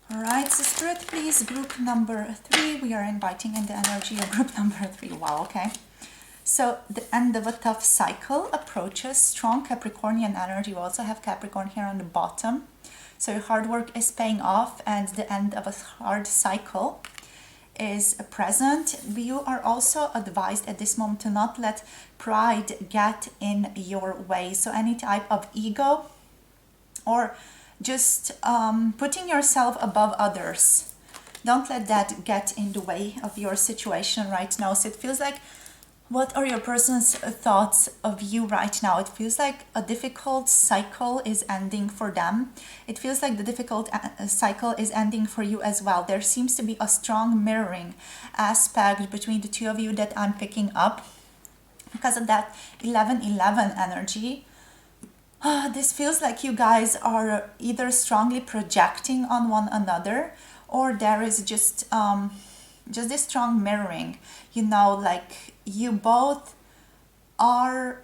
All right, so Spirit, please, group number 3. We are inviting in the energy of group number 3. Wow, okay. So the end of a tough cycle approaches. Strong Capricornian energy. We also have Capricorn here on the bottom. So your hard work is paying off and the end of a hard cycle is present. You are also advised at this moment to not let pride get in your way. So any type of ego or just putting yourself above others, don't let that get in the way of your situation right now. So it feels like, what are your person's thoughts of you right now? It feels like a difficult cycle is ending for them. It feels like the difficult cycle is ending for you as well. There seems to be a strong mirroring aspect between the two of you that I'm picking up. Because of that 11:11 energy, this feels like you guys are either strongly projecting on one another, or there is just this strong mirroring, you know, like you both are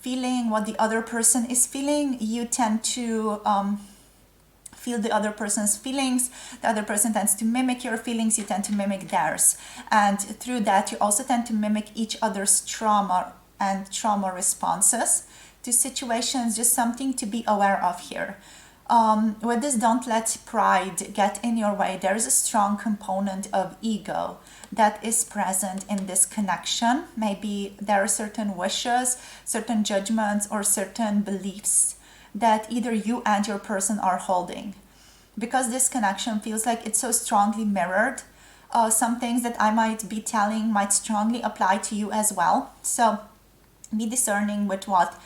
feeling what the other person is feeling. You tend to feel the other person's feelings. The other person tends to mimic your feelings. You tend to mimic theirs. And through that, you also tend to mimic each other's trauma and trauma responses to situations. Just something to be aware of here. With this, don't let pride get in your way. There is a strong component of ego that is present in this connection. Maybe there are certain wishes, certain judgments, or certain beliefs that either you and your person are holding. Because this connection feels like it's so strongly mirrored, some things that I might be telling might strongly apply to you as well. So be discerning with what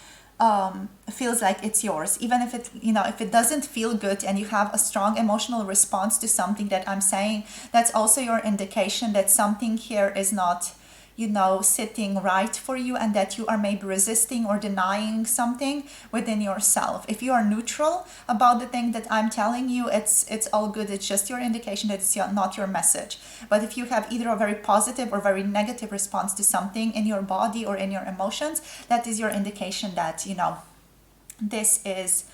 feels like it's yours, even if it, you know, if it doesn't feel good and you have a strong emotional response to something that I'm saying, that's also your indication that something here is not, you know, sitting right for you, and that you are maybe resisting or denying something within yourself. If you are neutral about the thing that I'm telling you, it's all good. It's just your indication that it's not your message. But if you have either a very positive or very negative response to something in your body or in your emotions, that is your indication that, you know, this is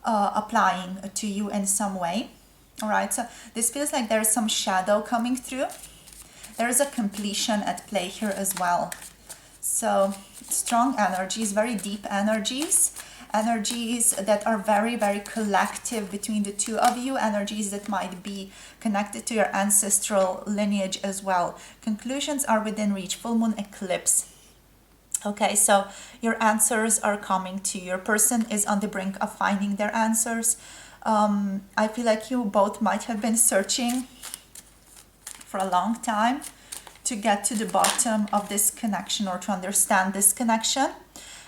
applying to you in some way. All right, so this feels like there's some shadow coming through. There is a completion at play here as well. So strong energies, very deep energies that are very, very collective between the two of you, energies that might be connected to your ancestral lineage as well. Conclusions are within reach, full moon eclipse. Okay, so your answers are coming to you. Your person is on the brink of finding their answers. I feel like you both might have been searching for a long time to get to the bottom of this connection or to understand this connection.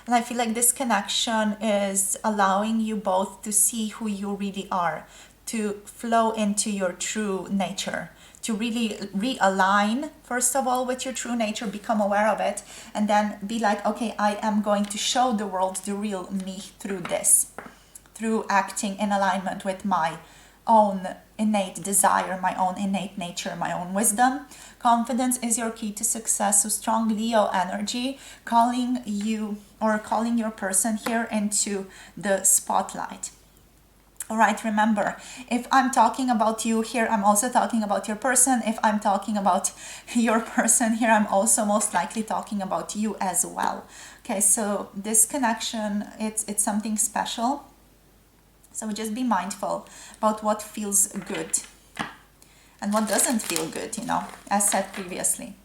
And I feel like this connection is allowing you both to see who you really are, to flow into your true nature, to really realign, first of all, with your true nature, become aware of it, and then be like, okay, I am going to show the world the real me through this, through acting in alignment with my own innate desire, my own innate nature, my own wisdom. Confidence is your key to success. So strong Leo energy calling you or calling your person here into the spotlight. All right, remember, if I'm talking about you here, I'm also talking about your person. If I'm talking about your person here, I'm also most likely talking about you as well. Okay, so this connection, it's something special. So just be mindful about what feels good and what doesn't feel good, you know, as said previously.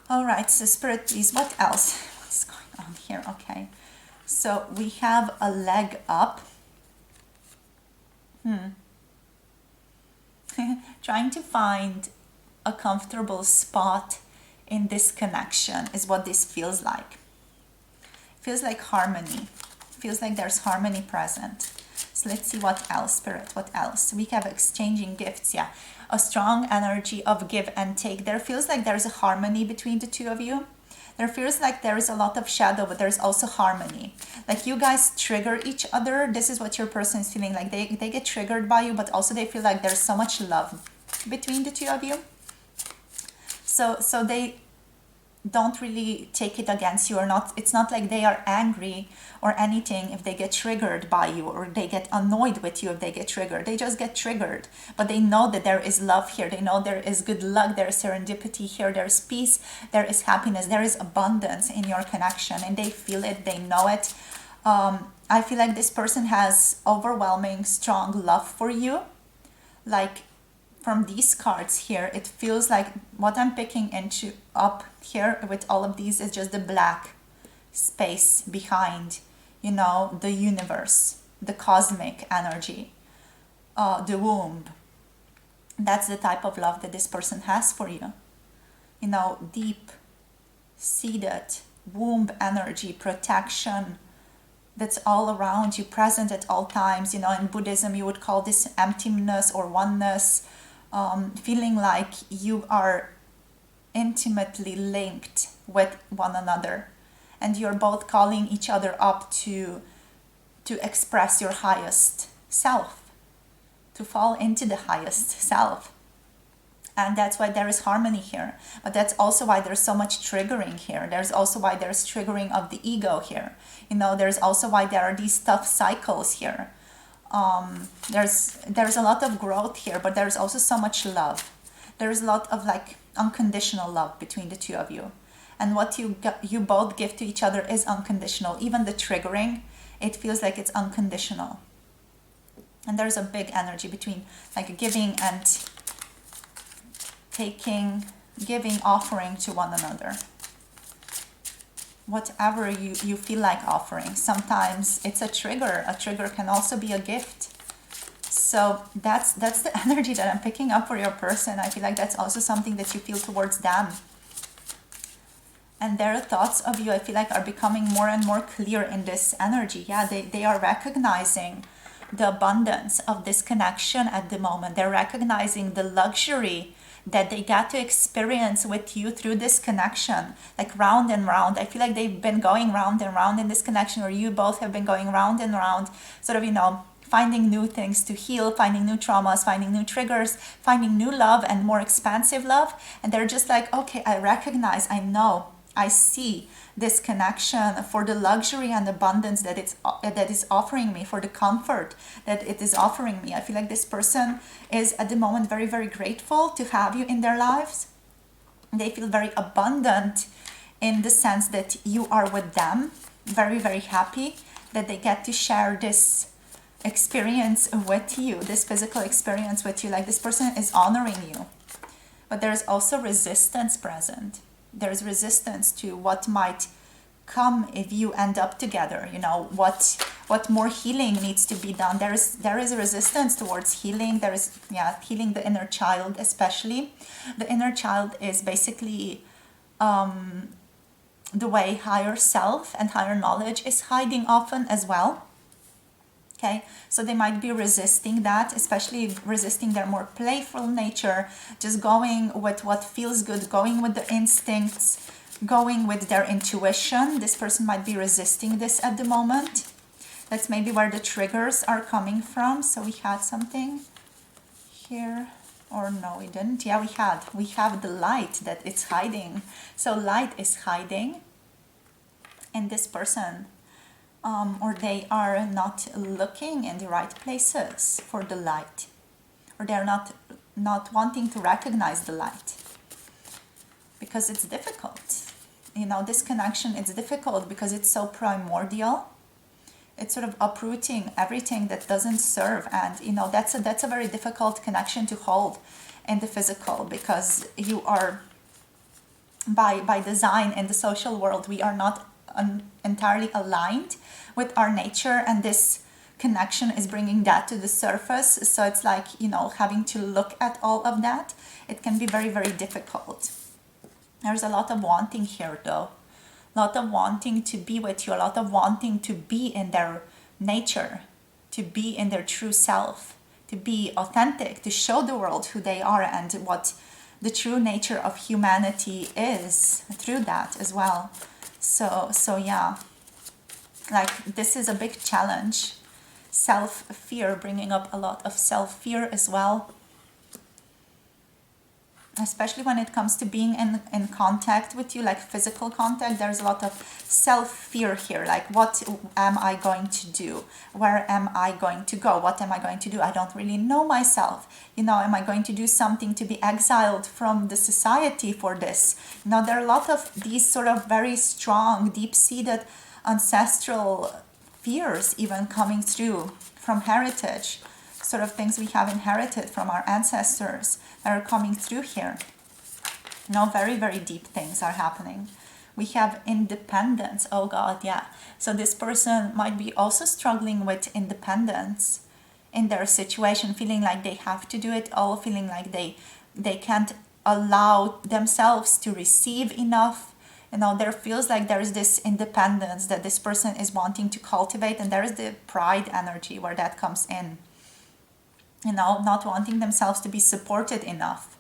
All right, so Spirit, please, what else? What's going on here? Okay, so we have a leg up. Trying to find a comfortable spot in this connection is what this feels like. Feels like harmony. Feels like there's harmony present. So let's see what else, Spirit, what else? We have exchanging gifts, yeah. A strong energy of give and take. There feels like there's a harmony between the two of you. There feels like there is a lot of shadow, but there's also harmony. Like you guys trigger each other. This is what your person is feeling like. They get triggered by you, but also they feel like there's so much love between the two of you. So they don't really take it against you or not. It's not like they are angry or anything if they get triggered by you, or they get annoyed with you if they get triggered. They just get triggered, but they know that there is love here. They know there is good luck, there is serendipity here, there is peace, there is happiness, there is abundance in your connection, and they feel it, they know it. I feel like this person has overwhelming strong love for you. Like from these cards here, it feels like what I'm picking into up here with all of these is just the black space behind, you know, the universe, the cosmic energy, the womb. That's the type of love that this person has for you. You know, deep seated womb energy, protection, that's all around you, present at all times. You know, in Buddhism, you would call this emptiness or oneness. Feeling like you are intimately linked with one another, and you're both calling each other up to express your highest self, to fall into the highest self. And that's why there is harmony here. But that's also why there's so much triggering here. There's also why there's triggering of the ego here. You know, there's also why there are these tough cycles here. There's a lot of growth here, but there's also so much love. There's a lot of like unconditional love between the two of you, and what you both give to each other is unconditional. Even the triggering, it feels like it's unconditional. And there's a big energy between like giving and taking, giving, offering to one another. Whatever you feel like offering. Sometimes it's a trigger. A trigger can also be a gift. So that's the energy that I'm picking up for your person. I feel like that's also something that you feel towards them. And their thoughts of you, I feel like, are becoming more and more clear in this energy. Yeah, they are recognizing the abundance of this connection at the moment. They're recognizing the luxury that they got to experience with you through this connection, like round and round. I feel like they've been going round and round in this connection, or you both have been going round and round, sort of, you know, finding new things to heal, finding new traumas, finding new triggers, finding new love and more expansive love. And they're just like, okay, I recognize, I know, I see this connection for the luxury and abundance that is offering me, for the comfort that it is offering me. I feel like this person is at the moment very, very grateful to have you in their lives. They feel very abundant in the sense that you are with them, very, very happy that they get to share this experience with you, this physical experience with you. Like this person is honoring you. But there's also resistance present. There's resistance to what might come if you end up together. You know, what more healing needs to be done. There is a resistance towards healing. There is, yeah, healing the inner child especially. The inner child is basically the way higher self and higher knowledge is hiding often as well. Okay, so they might be resisting that, especially resisting their more playful nature, just going with what feels good, going with the instincts, going with their intuition. This person might be resisting this at the moment. That's maybe where the triggers are coming from. So we had something here, or no, we didn't. Yeah, we have the light that it's hiding. So light is hiding in this person. Or they are not looking in the right places for the light, or they're not wanting to recognize the light because it's difficult. You know, this connection, it's difficult because it's so primordial. It's sort of uprooting everything that doesn't serve, and you know, that's a very difficult connection to hold in the physical, because you are by design in the social world, we are not entirely aligned with our nature, and this connection is bringing that to the surface. So it's like, you know, having to look at all of that, it can be very, very difficult. There's a lot of wanting here though. A lot of wanting to be with you, a lot of wanting to be in their nature, to be in their true self, to be authentic, to show the world who they are and what the true nature of humanity is through that as well. So yeah, like this is a big challenge. Self-fear, bringing up a lot of self-fear as well. Especially when it comes to being in contact with you, like physical contact, there's a lot of self-fear here. Like, what am I going to do? Where am I going to go? What am I going to do? I don't really know myself. You know, am I going to do something to be exiled from the society for this? You know, there are a lot of these sort of very strong, deep-seated ancestral fears even coming through from heritage. Sort of things we have inherited from our ancestors that are coming through here. No, very, very deep things are happening. We have independence. Oh God, yeah. So this person might be also struggling with independence in their situation, feeling like they have to do it all, feeling like they can't allow themselves to receive enough. You know, there feels like there is this independence that this person is wanting to cultivate, and there is the pride energy where that comes in. You know, not wanting themselves to be supported enough.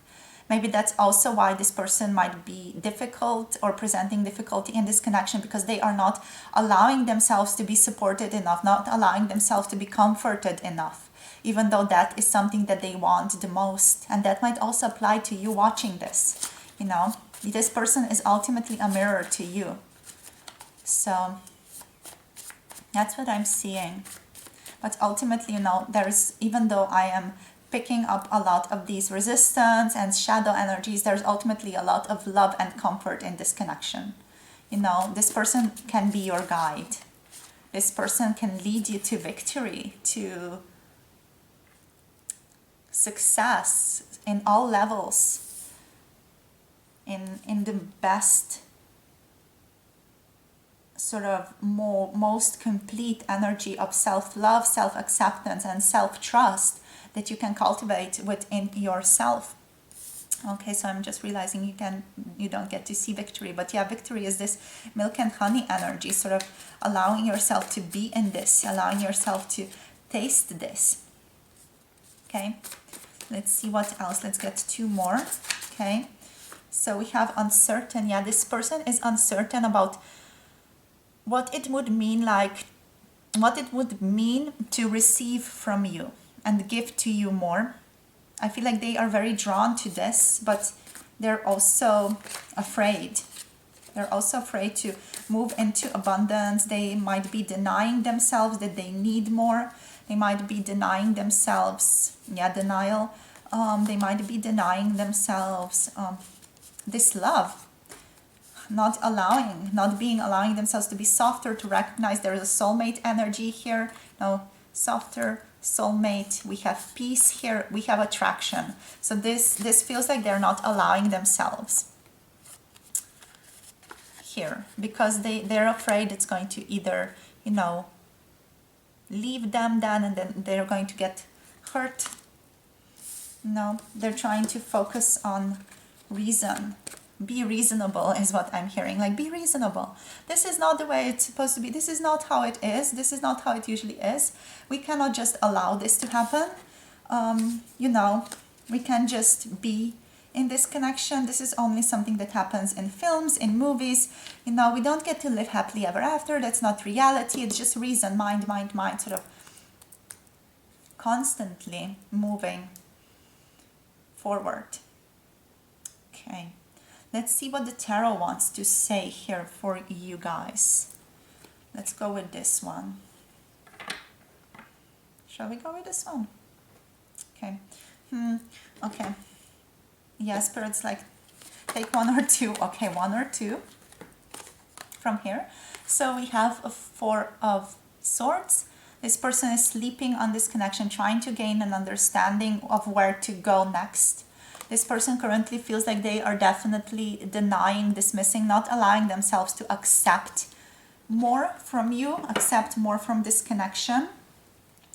Maybe that's also why this person might be difficult or presenting difficulty in this connection, because they are not allowing themselves to be supported enough, not allowing themselves to be comforted enough, even though that is something that they want the most. And that might also apply to you watching this. You know, this person is ultimately a mirror to you. So that's what I'm seeing. But ultimately, you know, there is, even though I am picking up a lot of these resistance and shadow energies, there's ultimately a lot of love and comfort in this connection. You know, this person can be your guide. This person can lead you to victory, to success in all levels, in the best sort of most complete energy of self-love, self-acceptance, and self-trust that you can cultivate within yourself. Okay, so I'm just realizing you don't get to see victory, but yeah, victory is this milk and honey energy, sort of allowing yourself to be in this, allowing yourself to taste this. Okay, let's see what else. Let's get two more. Okay, so we have uncertain. Yeah, this person is uncertain about what it would mean, like what it would mean to receive from you and give to you more. I feel like they are very drawn to this, but they're also afraid. They're also afraid to move into abundance. They might be denying themselves that they need more. They might be denying themselves, denial. They might be denying themselves this love. Not allowing themselves to be softer, to recognize there is a soulmate energy here. No, softer, soulmate. We have peace here. We have attraction. So this feels like they're not allowing themselves here, because they're afraid it's going to either, you know, leave them then, and then they're going to get hurt. No, they're trying to focus on reason. Be reasonable is what I'm hearing. Like, be reasonable. This is not the way it's supposed to be. This is not how it is. This is not how it usually is. We cannot just allow this to happen. You know, we can just be in this connection. This is only something that happens in films, in movies. You know, we don't get to live happily ever after. That's not reality. It's just reason, mind, sort of constantly moving forward. Okay. Let's see what the tarot wants to say here for you guys. Let's go with this one. Shall we go with this one? Okay. Okay. Yeah, Spirit's like, take one or two. Okay, one or two from here. So we have a Four of Swords. This person is sleeping on this connection, trying to gain an understanding of where to go next. This person currently feels like they are definitely denying, dismissing, not allowing themselves to accept more from you, accept more from this connection.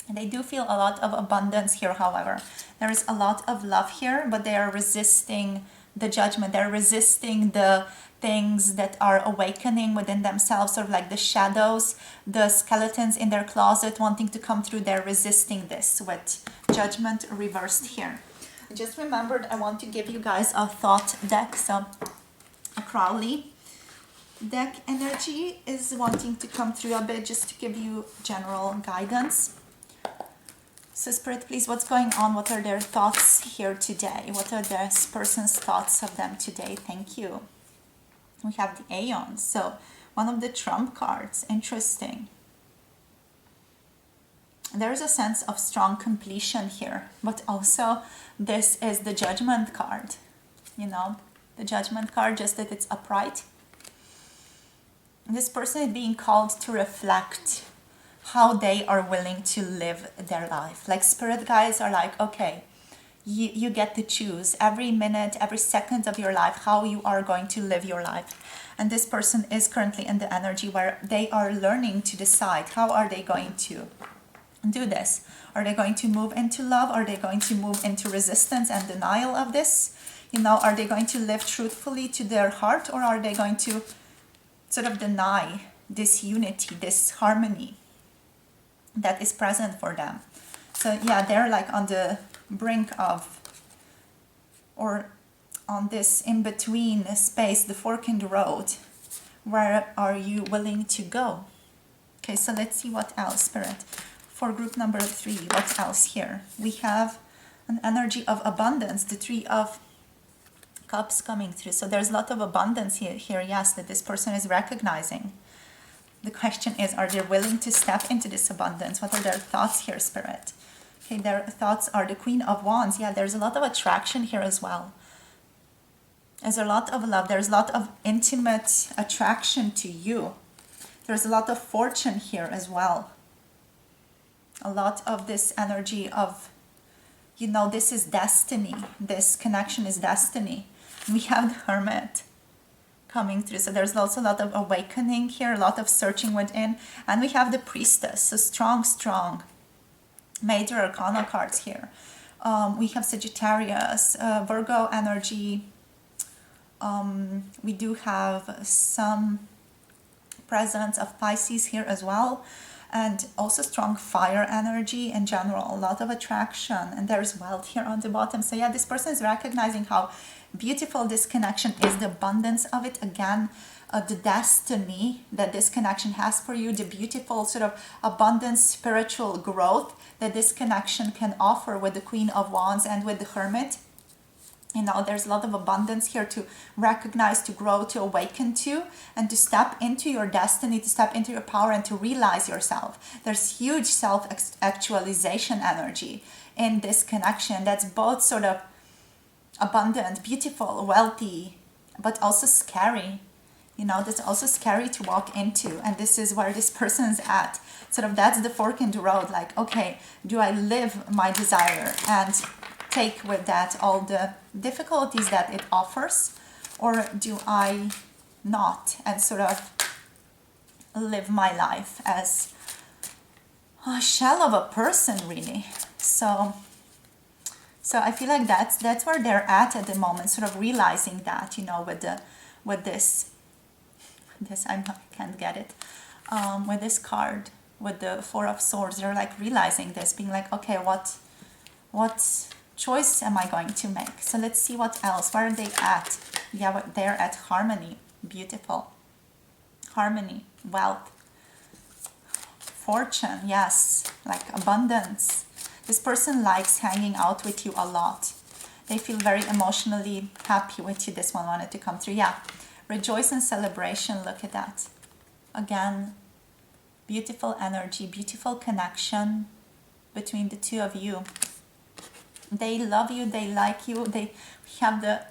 And they do feel a lot of abundance here, however. There is a lot of love here, but they are resisting the judgment. They're resisting the things that are awakening within themselves, sort of like the shadows, the skeletons in their closet wanting to come through. They're resisting this with judgment reversed here. I just remembered I want to give you guys a thought deck. So a Crowley deck energy is wanting to come through a bit, just to give you general guidance. So Spirit, please, what's going on? What are their thoughts here today? What are this person's thoughts of them today? Thank you. We have the Aeon. So one of the trump cards. Interesting. There's a sense of strong completion here, but also this is the Judgment card. You know, the Judgment card, just that it's upright. This person is being called to reflect how they are willing to live their life. Like Spirit guides are like, okay, you get to choose every minute, every second of your life, how you are going to live your life. And this person is currently in the energy where they are learning to decide how are they going to do this. Are they going to move into love? Are they going to move into resistance and denial of this? You know, are they going to live truthfully to their heart, or are they going to sort of deny this unity, this harmony that is present for them? So yeah, they're like on the brink of, or on this in-between space, the fork in the road. Where are you willing to go? Okay, so let's see what else, Spirit. For group number 3, what else here? We have an energy of abundance, the 3 of Cups coming through. So there's a lot of abundance here, yes, that this person is recognizing. The question is, are they willing to step into this abundance? What are their thoughts here, Spirit? Okay, their thoughts are the Queen of Wands. Yeah, there's a lot of attraction here as well. There's a lot of love. There's a lot of intimate attraction to you. There's a lot of fortune here as well. A lot of this energy of, you know, this is destiny. This connection is destiny. We have the Hermit coming through. So there's also a lot of awakening here, a lot of searching within. And we have the Priestess. So strong major arcana cards here. We have Sagittarius, Virgo energy. We do have some presence of Pisces here as well. And also strong fire energy in general, a lot of attraction, and there's wealth here on the bottom. So yeah, this person is recognizing how beautiful this connection is, the abundance of it, again, the destiny that this connection has for you, the beautiful sort of abundance, spiritual growth that this connection can offer with the Queen of Wands and with the Hermit. You know, there's a lot of abundance here to recognize, to grow, to awaken to, and to step into your destiny, to step into your power and to realize yourself. There's huge self-actualization energy in this connection that's both sort of abundant, beautiful, wealthy, but also scary. You know, that's also scary to walk into. And this is where this person's at. Sort of that's the fork in the road. Like, okay, do I live my desire and take with that all the difficulties that it offers, or do I not, and sort of live my life as a shell of a person, really? So I feel like that's where they're at the moment, sort of realizing that, you know, with this I can't get it, with this card, with the Four of Swords, they're like realizing this, being like, okay, what choice am I going to make? So let's see what else. Where are they at? Yeah, they're at harmony. Beautiful. Harmony, wealth, fortune, yes, like abundance. This person likes hanging out with you a lot. They feel very emotionally happy with you. This one wanted to come through. Yeah, rejoice and celebration. Look at that. Again, beautiful energy, beautiful connection between the two of you. They love you, they like you, they have the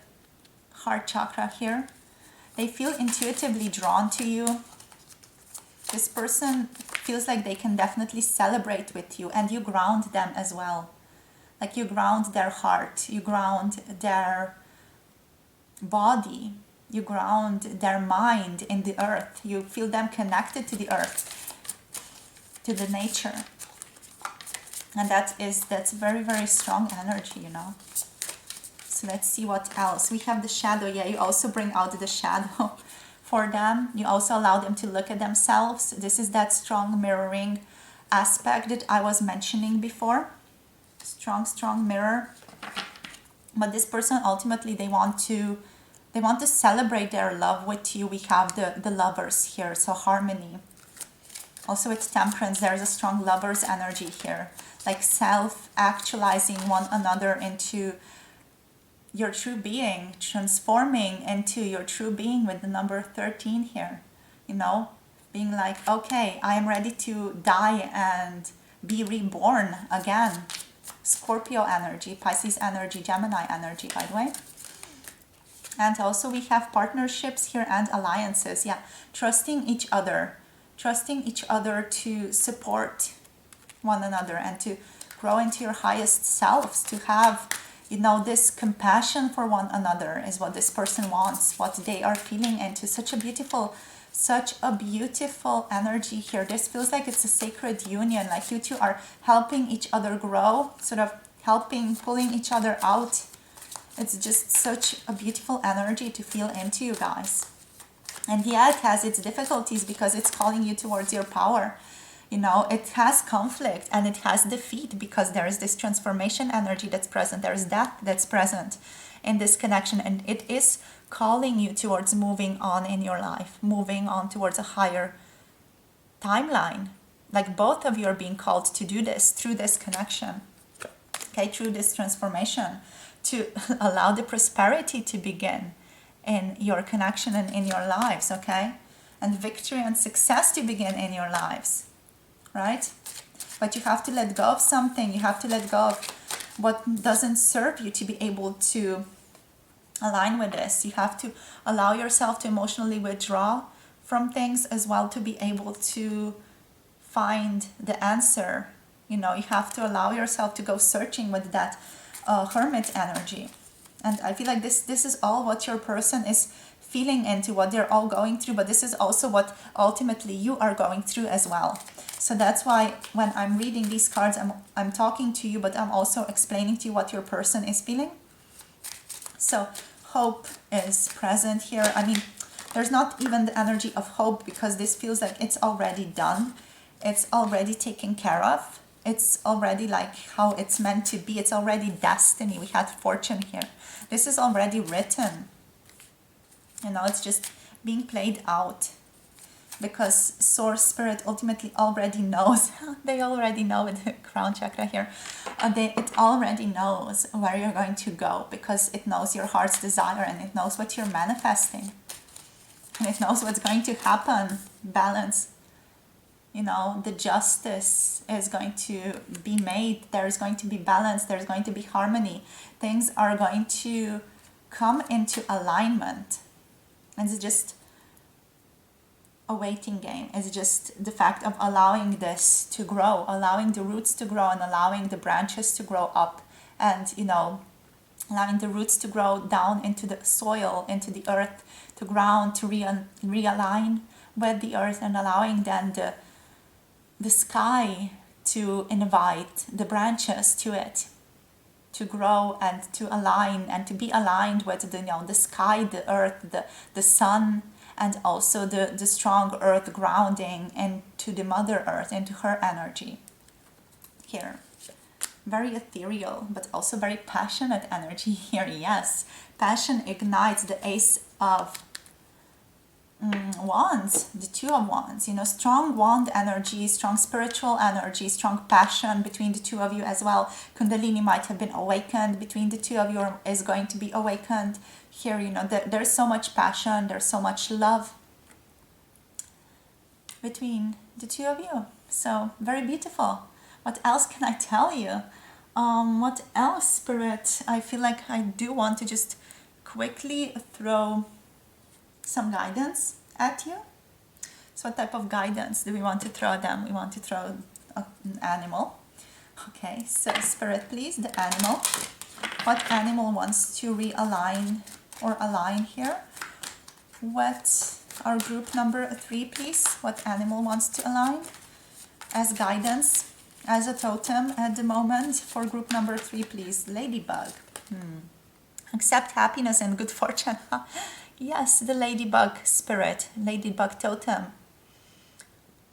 heart chakra here. They feel intuitively drawn to you. This person feels like they can definitely celebrate with you, and you ground them as well. Like you ground their heart, you ground their body, you ground their mind in the earth. You feel them connected to the earth, to the nature. And that's very, very strong energy, you know. So let's see what else. We have the shadow. Yeah, you also bring out the shadow for them. You also allow them to look at themselves. This is that strong mirroring aspect that I was mentioning before. Strong mirror. But this person ultimately, they want to celebrate their love with you. We have the lovers here, so harmony. Also with temperance, there's a strong lover's energy here, like self-actualizing one another into your true being, transforming into your true being with the number 13 here, you know, being like, okay, I am ready to die and be reborn again. Scorpio energy, Pisces energy, Gemini energy, by the way. And also we have partnerships here and alliances. Yeah, trusting each other to support one another and to grow into your highest selves, to have, you know, this compassion for one another is what this person wants, what they are feeling into. Such a beautiful energy here. This feels like it's a sacred union, like you two are helping each other grow, sort of pulling each other out. It's just such a beautiful energy to feel into, you guys. And yeah, it has its difficulties because it's calling you towards your power. You know, it has conflict and it has defeat because there is this transformation energy that's present. There is death that's present in this connection. And it is calling you towards moving on in your life, moving on towards a higher timeline. Like both of you are being called to do this through this connection, okay, through this transformation, to allow the prosperity to begin in your connection and in your lives, okay? And victory and success to begin in your lives, right? But you have to let go of something. You have to let go of what doesn't serve you to be able to align with this. You have to allow yourself to emotionally withdraw from things as well to be able to find the answer. You know, you have to allow yourself to go searching with that hermit energy. And I feel like this is all what your person is feeling into, what they're all going through, but this is also what ultimately you are going through as well. So that's why when I'm reading these cards, I'm talking to you, but I'm also explaining to you what your person is feeling. So hope is present here. I mean, there's not even the energy of hope because this feels like it's already done. It's already taken care of. It's already like how it's meant to be. It's already destiny. We had fortune here. This is already written. You know, it's just being played out. Because Source Spirit ultimately already knows. They already know with the crown chakra here. It already knows where you're going to go. Because it knows your heart's desire and it knows what you're manifesting. And it knows what's going to happen. Balance. You know, the justice is going to be made. There's going to be balance. There's going to be harmony. Things are going to come into alignment. And it's just a waiting game. It's just the fact of allowing this to grow, allowing the roots to grow and allowing the branches to grow up. And, you know, allowing the roots to grow down into the soil, into the earth, to ground, to realign with the earth, and allowing then the sky to invite the branches to it, to grow and to align and to be aligned with the, you know, the sky, the earth, the sun, and also the strong earth grounding into the mother earth, into her energy here. Very ethereal, but also very passionate energy here. Yes, passion ignites. The Ace of Wands, the Two of Wands, you know, strong wand energy, strong spiritual energy, strong passion between the two of you as well. Kundalini might have been awakened between the two of you, or is going to be awakened here. You know, there's so much passion, there's so much love between the two of you. So very beautiful. What else can I tell you? What else, Spirit? I feel like I do want to just quickly throw some guidance at you. So what type of guidance do we want to throw them? We want to throw an animal. Okay, so Spirit, please, the animal. What animal wants to realign or align here? What our group number 3, please? What animal wants to align as guidance, as a totem at the moment for group number 3, please? Ladybug. Accept happiness and good fortune. Yes, the ladybug spirit, ladybug totem.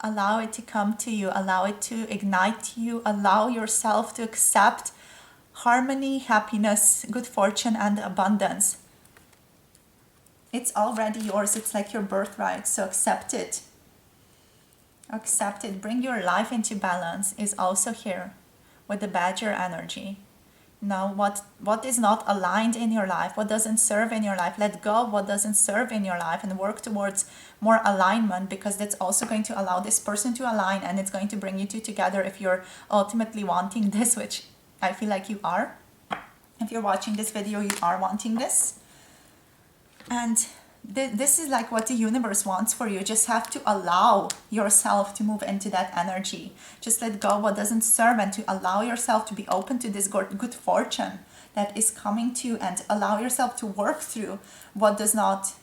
Allow it to come to you, allow it to ignite you, allow yourself to accept harmony, happiness, good fortune, and abundance. It's already yours. It's like your birthright. So accept it. Accept it. Bring your life into balance is also here with the badger energy. Now, what is not aligned in your life, what doesn't serve in your life, let go of what doesn't serve in your life and work towards more alignment, because that's also going to allow this person to align, and it's going to bring you two together if you're ultimately wanting this, which I feel like you are. If you're watching this video, you are wanting this. And this is like what the universe wants for you. You just have to allow yourself to move into that energy. Just let go what doesn't serve and to allow yourself to be open to this good fortune that is coming to you, and allow yourself to work through what does not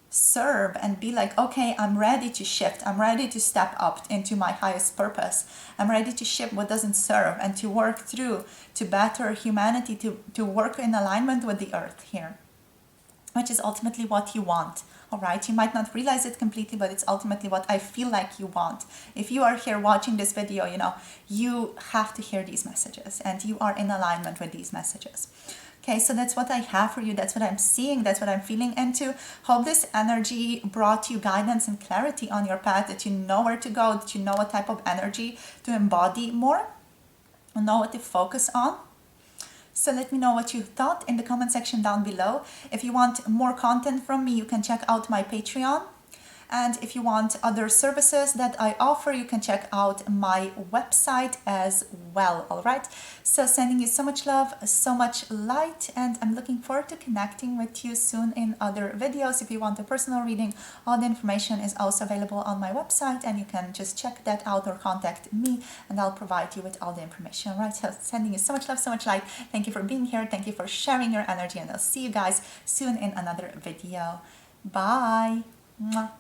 serve and be like, okay, I'm ready to shift. I'm ready to step up into my highest purpose. I'm ready to shift what doesn't serve and to work through to better humanity, to work in alignment with the earth here, which is ultimately what you want. All right, you might not realize it completely, but it's ultimately what I feel like you want. If you are here watching this video, you have to hear these messages, and you are in alignment with these messages. Okay, so that's what I have for you. That's what I'm seeing. That's what I'm feeling into. Hope this energy brought you guidance and clarity on your path, that you know where to go, that you know what type of energy to embody more, and know what to focus on. So let me know what you thought in the comment section down below. If you want more content from me, you can check out my Patreon. And if you want other services that I offer, you can check out my website as well. All right. So sending you so much love, so much light, and I'm looking forward to connecting with you soon in other videos. If you want a personal reading, all the information is also available on my website, and you can just check that out or contact me, and I'll provide you with all the information. All right. So sending you so much love, so much light. Thank you for being here. Thank you for sharing your energy, and I'll see you guys soon in another video. Bye. Mwah.